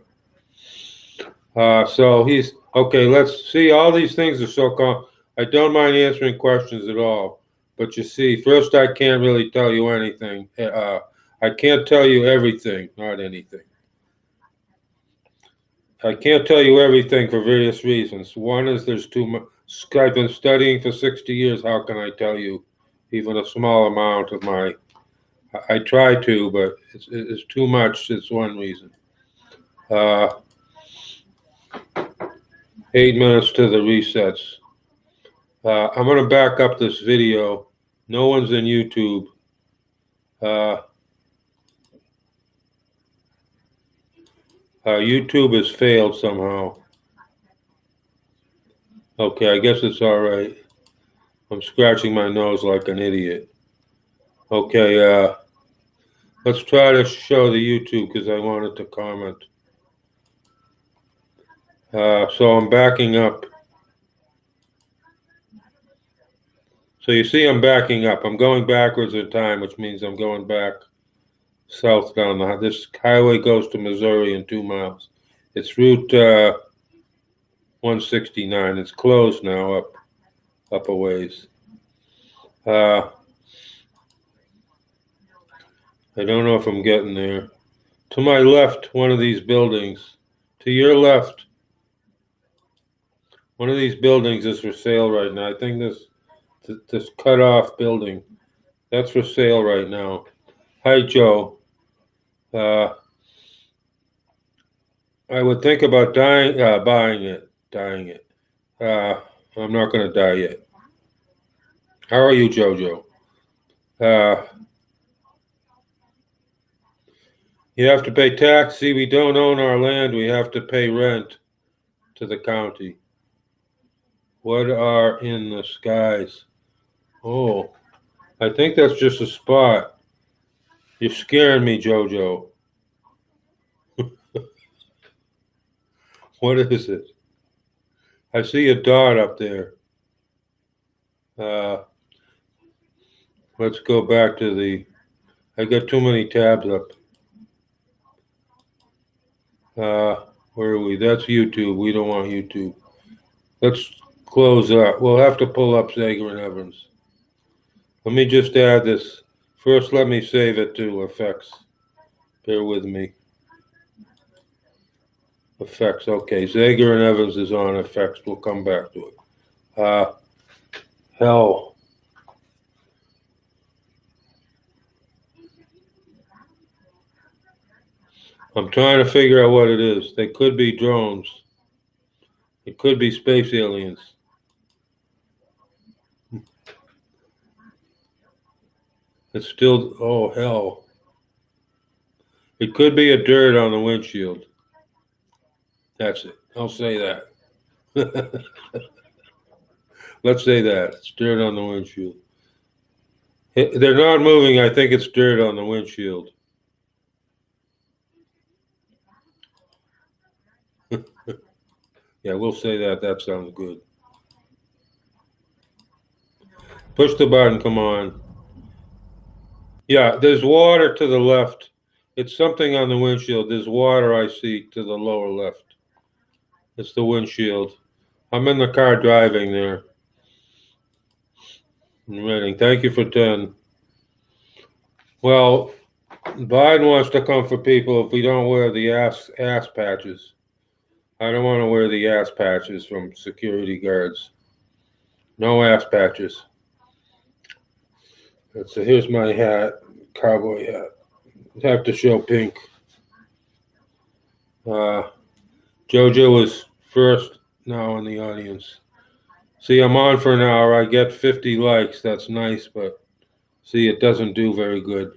So he's okay. Let's see. All these things are so I don't mind answering questions at all. But you see, first, I can't really tell you anything. I can't tell you everything, not anything. I can't tell you everything for various reasons. One is there's too much. I've been studying for 60 years. How can I tell you even a small amount of my? I try to, but it's too much. It's one reason. 8 minutes to the resets. I'm going to back up this video. No one's in YouTube. YouTube has failed somehow. Okay, I guess it's all right. I'm scratching my nose like an idiot. Okay, let's try to show the YouTube because I wanted to comment. So I'm backing up. So you see I'm backing up. I'm going backwards in time, which means I'm going back south down this highway goes to Missouri in 2 miles. It's Route 169. It's closed now up a ways. I don't know if I'm getting there. To my left, one of these buildings. To your left, one of these buildings is for sale right now. I think this cut off building, that's for sale right now. Hi, Joe. I would think about buying it. I'm not going to die yet. How are you, Jojo? You have to pay tax. See, we don't own our land. We have to pay rent to the county. What are in the skies? Oh, I think that's just a spot. You're scaring me, Jojo. What is it? I see a dot up there. Let's go back to the. I got too many tabs up. Where are we? That's YouTube. We don't want YouTube. Let's close up. We'll have to pull up Zager and Evans. Let me just add this. First, let me save it to effects. Bear with me. Effects. Okay, Zager and Evans is on effects. We'll come back to it. Hell. I'm trying to figure out what it is. They could be drones. It could be space aliens. It's still, oh hell. It could be a dirt on the windshield. That's it. I'll say that. Let's say that. It's dirt on the windshield. They're not moving. I think it's dirt on the windshield. Yeah, we'll say that. That sounds good. Push the button. Come on. Yeah, there's water to the left. It's something on the windshield. There's water I see to the lower left. It's the windshield. I'm in the car driving there. I'm ready. Thank you for 10. Well, Biden wants to come for people if we don't wear the ass patches. I don't want to wear the ass patches from security guards. No ass patches. So here's my hat, cowboy hat. I have to show pink. Jojo is first now in the audience. See, I'm on for an hour. I get 50 likes. That's nice, but see, it doesn't do very good.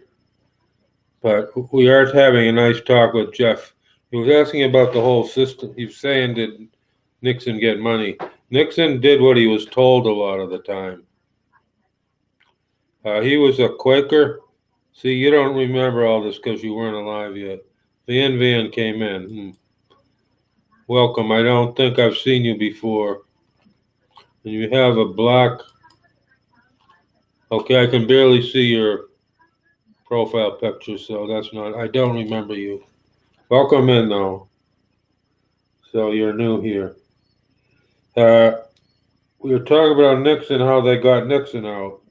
But we are having a nice talk with Jeff. He was asking about the whole system. He was saying, did Nixon get money? Nixon did what he was told a lot of the time. He was a Quaker. See, you don't remember all this because you weren't alive yet. Van Van came in. Welcome. I don't think I've seen you before. And you have a black. Okay, I can barely see your profile picture, so that's not. I don't remember you. Welcome in, though. So you're new here. We were talking about Nixon, how they got Nixon out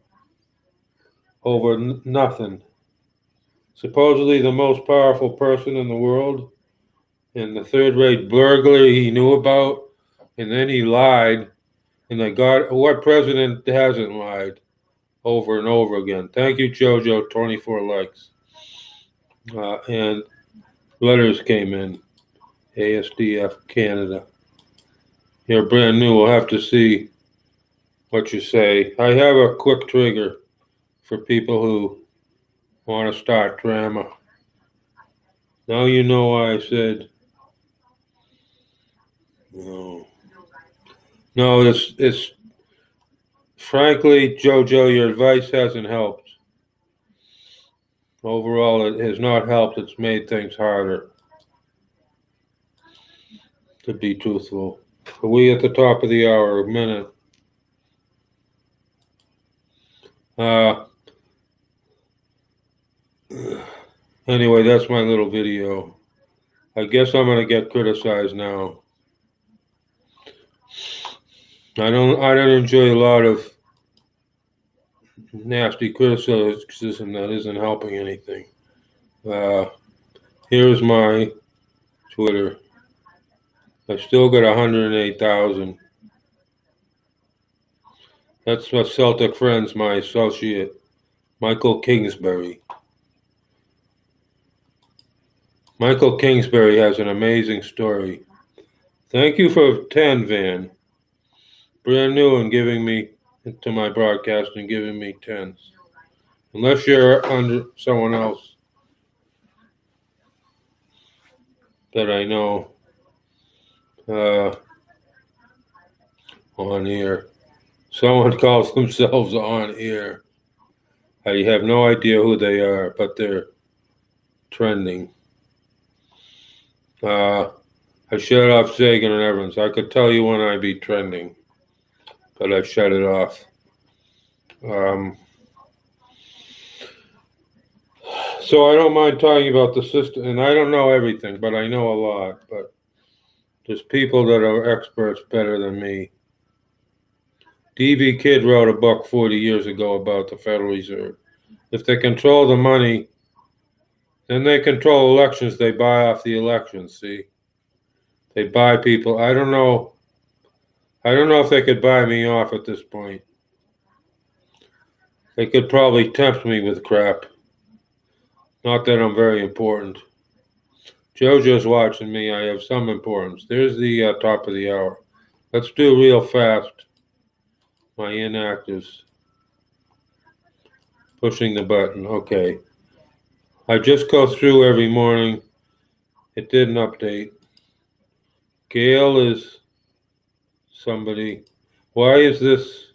over nothing. Supposedly the most powerful person in the world, and the third-rate burglar he knew about, and then he lied, and they got. What president hasn't lied over and over again? Thank you, Jojo. 24 likes. And letters came in. ASDF Canada. You're brand new. We'll have to see what you say. I have a quick trigger for people who want to start drama. Now you know why I said no. No, it's frankly, Jojo, your advice hasn't helped. Overall, it has not helped. It's made things harder, to be truthful. Are we at the top of the hour? A minute. Anyway, that's my little video. I guess I'm gonna get criticized now. I don't enjoy a lot of nasty criticism that isn't helping anything. Here's my Twitter. I still got 108,000. That's my Celtic friends, my associate, Michael Kingsbury. Michael Kingsbury has an amazing story. Thank you for 10, Van. Brand new and giving me to my broadcast and giving me 10s. Unless you're under someone else that I know on air. Someone calls themselves on air. I have no idea who they are, but they're trending. I shut off Sagan and Evans. I could tell you when I'd be trending, but I shut it off. So I don't mind talking about the system, and I don't know everything, but I know a lot. But there's people that are experts better than me. D.B. Kidd wrote a book 40 years ago about the Federal Reserve. If they control the money, then they control elections. They buy off the elections, see? They buy people. I don't know. I don't know if they could buy me off at this point. They could probably tempt me with crap. Not that I'm very important. JoJo's watching me. I have some importance. There's the top of the hour. Let's do real fast. My inactives. Pushing the button. Okay. I just go through every morning. It didn't update. Gail is somebody. Why is this?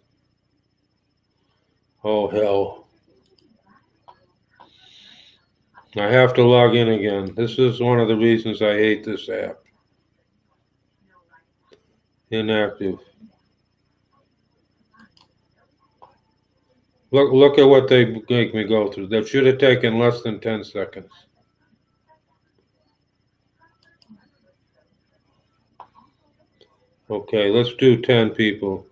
Oh, hell. I have to log in again. This is one of the reasons I hate this app. Inactive. Look at what they make me go through. That should have taken less than 10 seconds. Okay, let's do 10 people.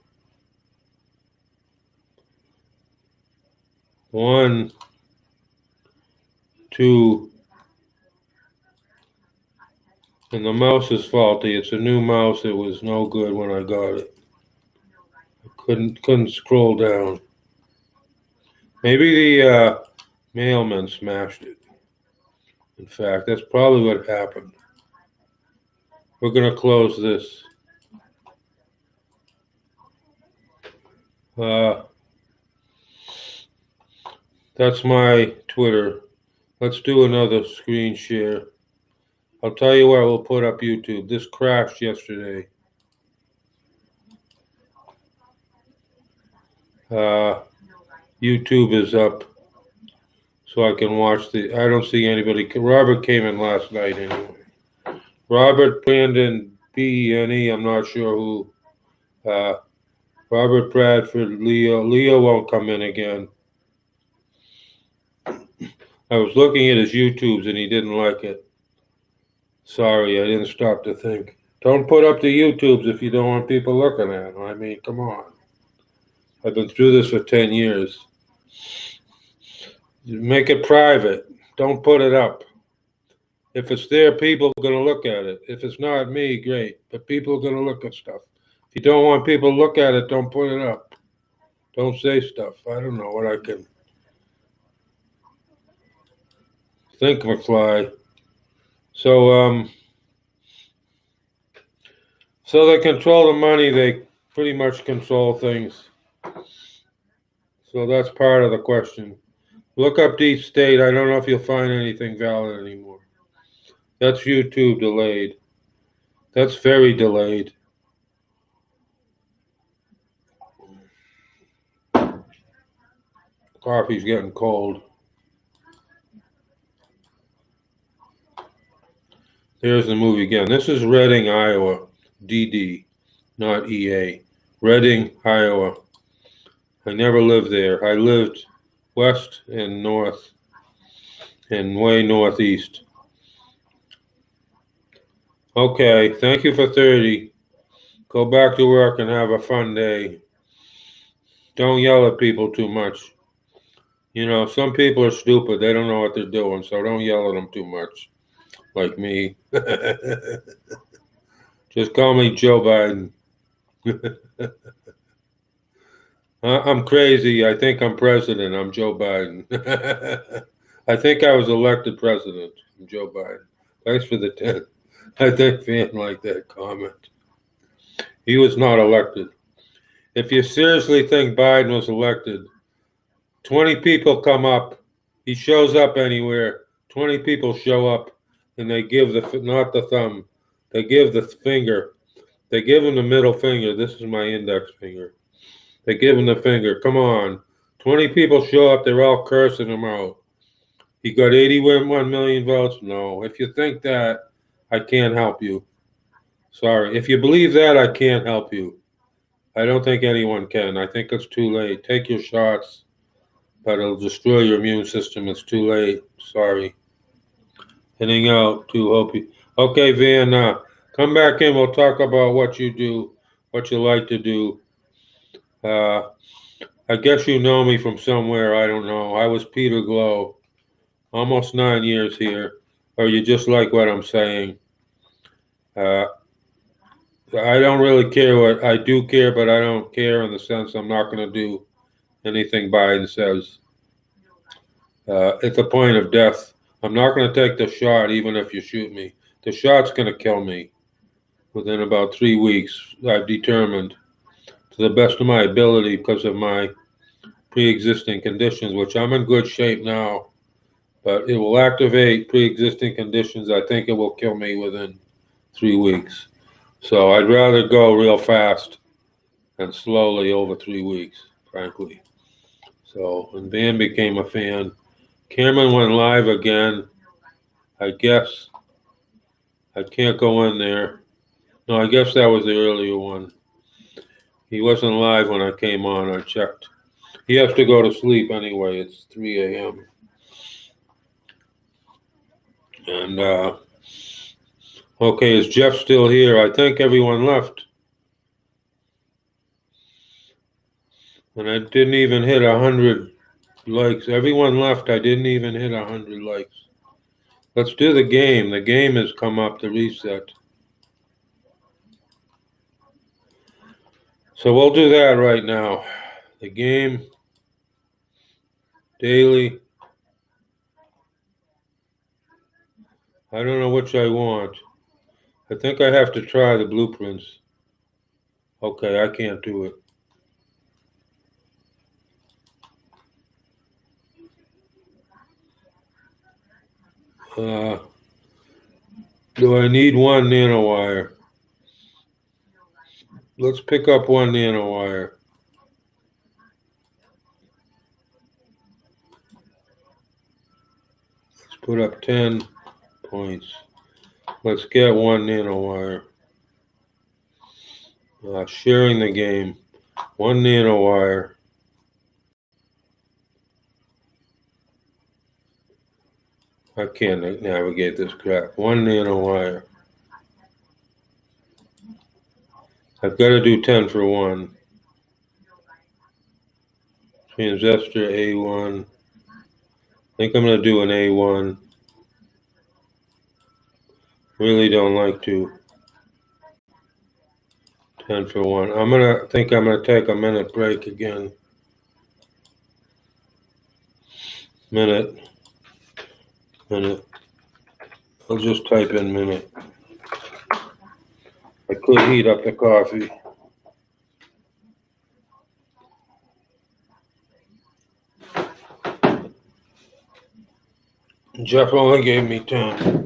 1, 2, and the mouse is faulty. It's a new mouse. It was no good when I got it. I couldn't scroll down. Maybe the mailman smashed it. In fact, that's probably what happened. We're going to close this. That's my Twitter. Let's do another screen share. I'll tell you what, we'll put up YouTube. This crashed yesterday. YouTube is up, so I can watch the. I don't see anybody. Robert came in last night anyway. Robert Brandon BENE. I'm not sure who. Robert Bradford Leo. Leo won't come in again. I was looking at his YouTubes and he didn't like it. Sorry, I didn't stop to think. Don't put up the YouTubes if you don't want people looking at them. I mean, come on. I've been through this for 10 years. Make it private. Don't put it up. If it's there, people are going to look at it. If it's not me, great. But people are going to look at stuff. If you don't want people to look at it, don't put it up. Don't say stuff. I don't know what I can think, McFly. So they control the money. They pretty much control things. So that's part of the question. Look up Deep State. I don't know if you'll find anything valid anymore. That's YouTube delayed. That's very delayed. Coffee's getting cold. There's the movie again. This is Reading, Iowa. DD, not EA. Reading, Iowa. I never lived there. I lived west and north and way northeast. Okay, thank you for 30. Go back to work and have a fun day. Don't yell at people too much. You know, some people are stupid. They don't know what they're doing, so don't yell at them too much. Like me. Just call me Joe Biden. I'm crazy. I think I'm president. I'm Joe Biden. I think I was elected president. I'm Joe Biden. Thanks for the 10. I think fan like that comment. He was not elected. If you seriously think Biden was elected, 20 people come up. He shows up anywhere. 20 people show up, and they give not the thumb. They give the finger. They give him the middle finger. This is my index finger. They give him the finger. Come on. 20 people show up. They're all cursing him out. He got 81 million votes. No. If you think that, I can't help you. Sorry. If you believe that, I can't help you. I don't think anyone can. I think it's too late. Take your shots, but it'll destroy your immune system. It's too late. Sorry. Heading out to hope you. Okay, Van, come back in. We'll talk about what you do, what you like to do. Uh, I guess you know me from somewhere. I don't know. I was Peter Glow, almost 9 years here. Or you just like what I'm saying? Uh, I don't really care what I do care, but I don't care in the sense I'm not going to do anything Biden says. At the point of death, I'm not going to take the shot, even if you shoot me. The shot's going to kill me within about 3 weeks. I've determined, to the best of my ability, because of my pre-existing conditions, which I'm in good shape now, but it will activate pre-existing conditions. I think it will kill me within 3 weeks. So I'd rather go real fast and slowly over 3 weeks, frankly. So, and Van became a fan. Cameron went live again. I guess I can't go in there. No, I guess that was the earlier one. He wasn't live when I came on. I checked. He has to go to sleep anyway. It's 3 a.m. And, okay, is Jeff still here? I think everyone left. And I didn't even hit 100 likes. Everyone left. I didn't even hit 100 likes. Let's do the game. The game has come up to reset. So we'll do that right now. The game, daily. I don't know which I want. I think I have to try the blueprints. Okay, I can't do it. Do I need one nanowire? Let's pick up one nanowire. Let's put up 10 points. Let's get one nanowire. Sharing the game. One nanowire. I can't navigate this crap. One nanowire. I've got to do 10 for one. Transistor A1. I think I'm going to do an A1. Really don't like to. 10 for one. I'm going to take a minute break again. Minute. I'll just type in minute. I could heat up the coffee. Jeff only gave me 10.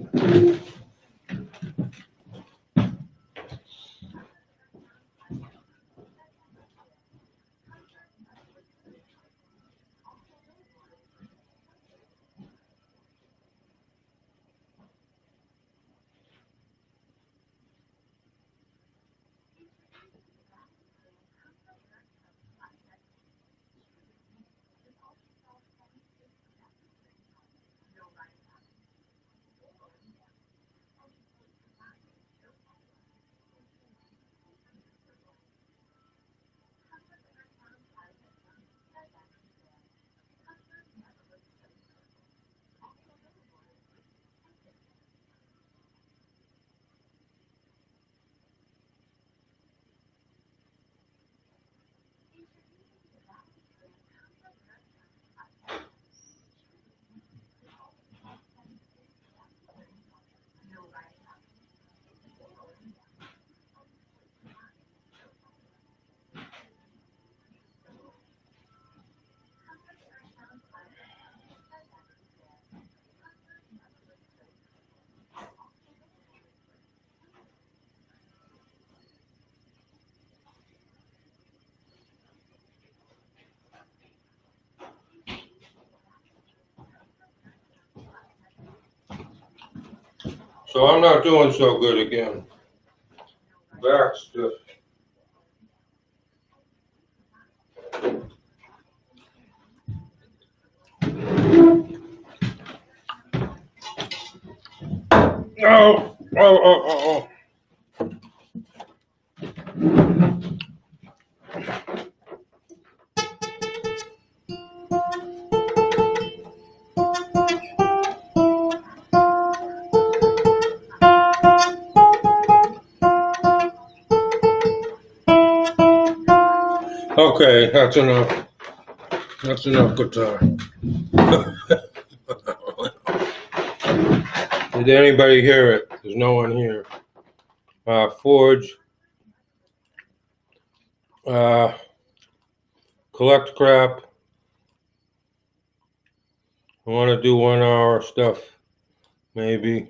So I'm not doing so good again. back stiff. Oh, oh, oh, oh, oh. Okay, that's enough. That's enough guitar. Did anybody hear it? There's no one here. Forge. Collect crap. I want to do 1 hour stuff, maybe.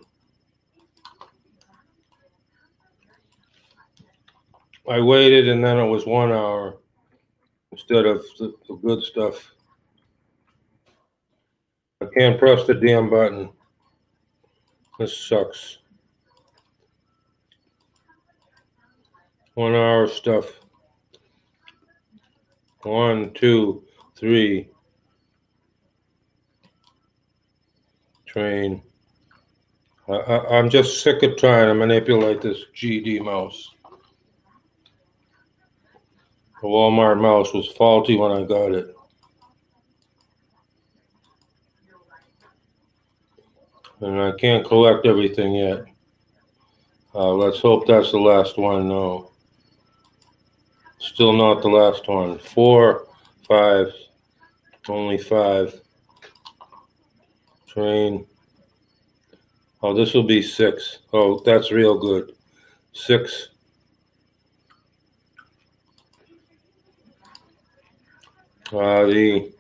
I waited and then it was 1 hour instead of the good stuff. I can't press the damn button. This sucks. 1 hour stuff. 1, 2, 3. Train. I'm just sick of trying to manipulate this GD mouse. The Walmart mouse was faulty when I got it. And I can't collect everything yet. Let's hope that's the last one. No. Still not the last one. 4, 5. Only 5. Train. Oh, this will be 6. Oh, that's real good. 6. The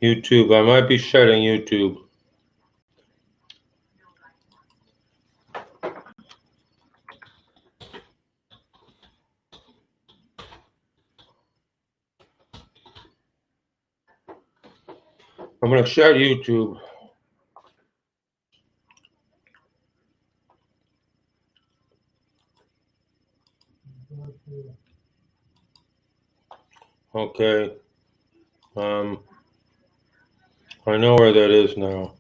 YouTube. I might be shutting YouTube. I'm going to shut YouTube. Okay. I know where that is now.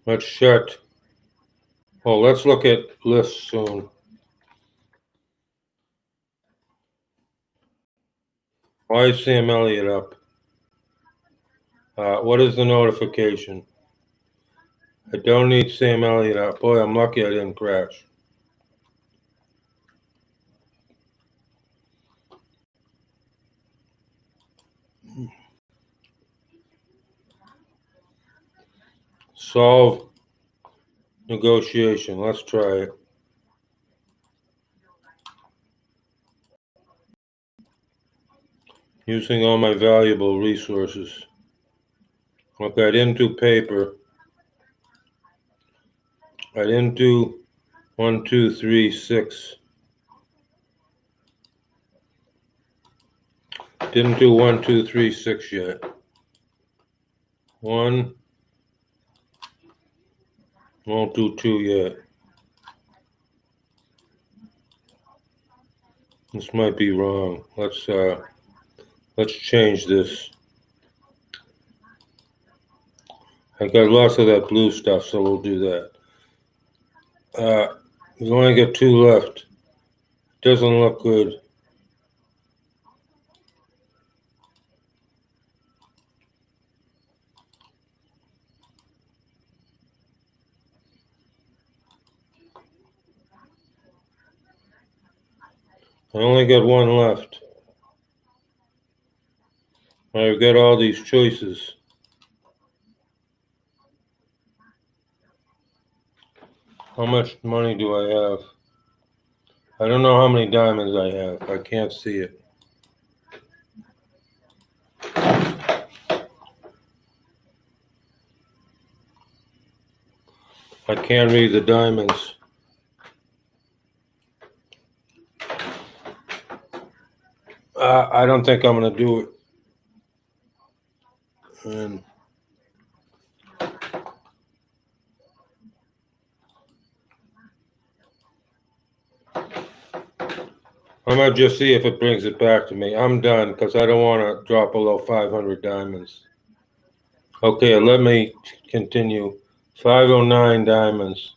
Let's shut. Oh, let's look at lists soon. Why is Sam Elliott up? What is the notification? I don't need Sam Elliott up. Boy, I'm lucky I didn't crash. Solve negotiation. Let's try it. Using all my valuable resources. Okay, I didn't do paper. I didn't do 1, 2, 3, 6. Didn't do 1, 2, 3, 6 yet. 1. Won't do 2 yet. This might be wrong. Let's change this. I got lots of that blue stuff, so we'll do that. We only got 2 left. Doesn't look good. I only got 1 left. I've got all these choices. How much money do I have? I don't know how many diamonds I have. I can't see it. I can't read the diamonds. I don't think I'm going to do it. And I'm gonna just see if it brings it back to me. I'm done because I don't want to drop below 500 diamonds. Okay, let me continue. 509 diamonds.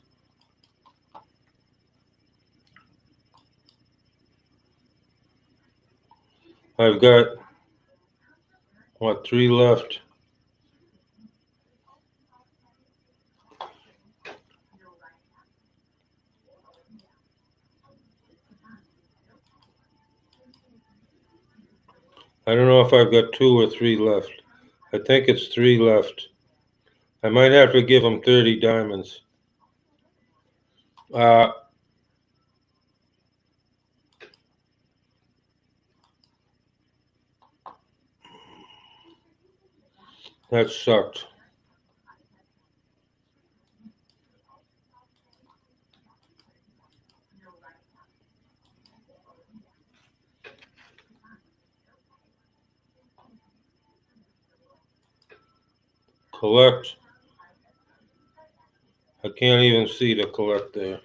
I've got, what, 3 left? I don't know if I've got 2 or 3 left. I think it's 3 left. I might have to give him 30 diamonds. That sucked. Collect. I can't even see the collect there.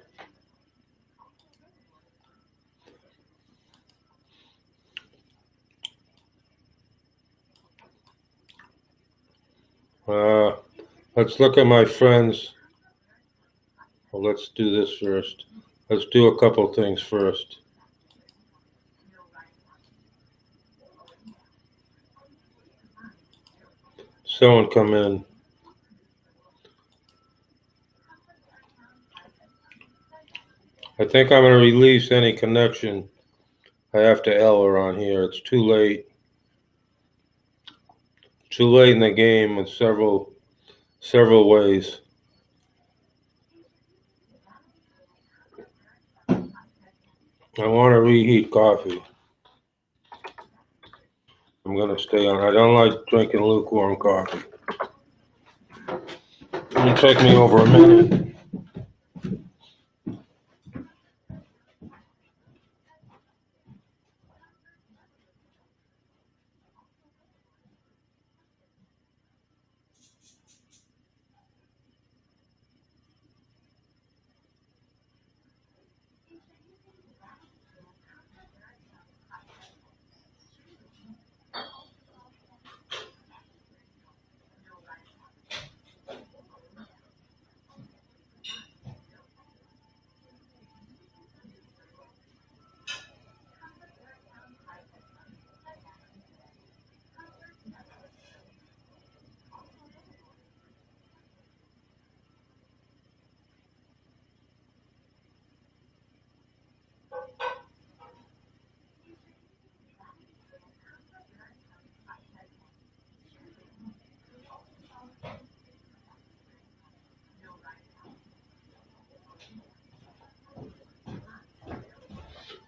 Let's look at my friends. Well, let's do this first. Let's do a couple things first. Someone come in. I think I'm going to release any connection I have to Eller on here. It's too late. Too late in the game in several ways. I want to reheat coffee. I'm going to stay on. I don't like drinking lukewarm coffee. It'll take me over a minute.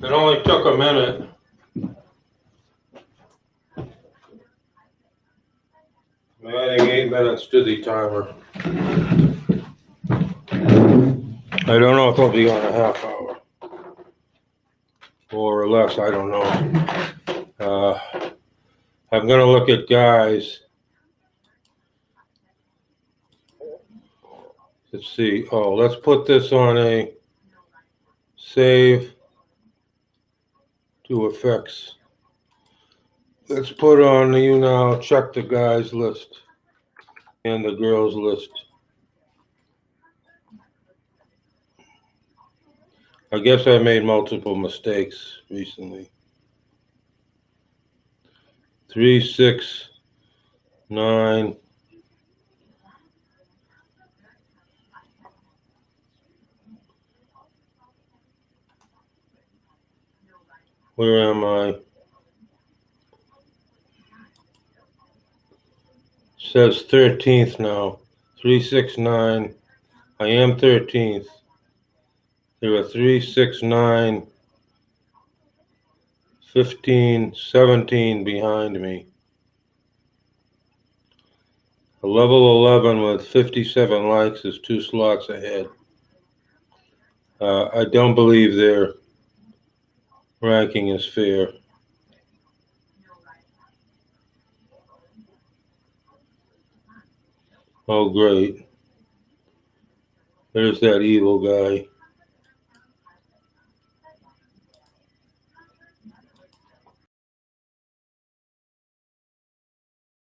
It only took a minute. I'm adding 8 minutes to the timer. I don't know if I'll be on a half hour or less. I don't know. I'm going to look at guys. Let's see. Oh, let's put this on a save to effects. Let's put on the YouNow, check the guys list and the girls list. I guess I made multiple mistakes recently. 3, 6, 9. Where am I? Says 13th now. 3, 6, 9. I am 13th. There are 3, 6, 9, 15, 17 behind me. A level 11 with 57 likes is 2 slots ahead. I don't believe their ranking is fair. Oh, great. There's that evil guy.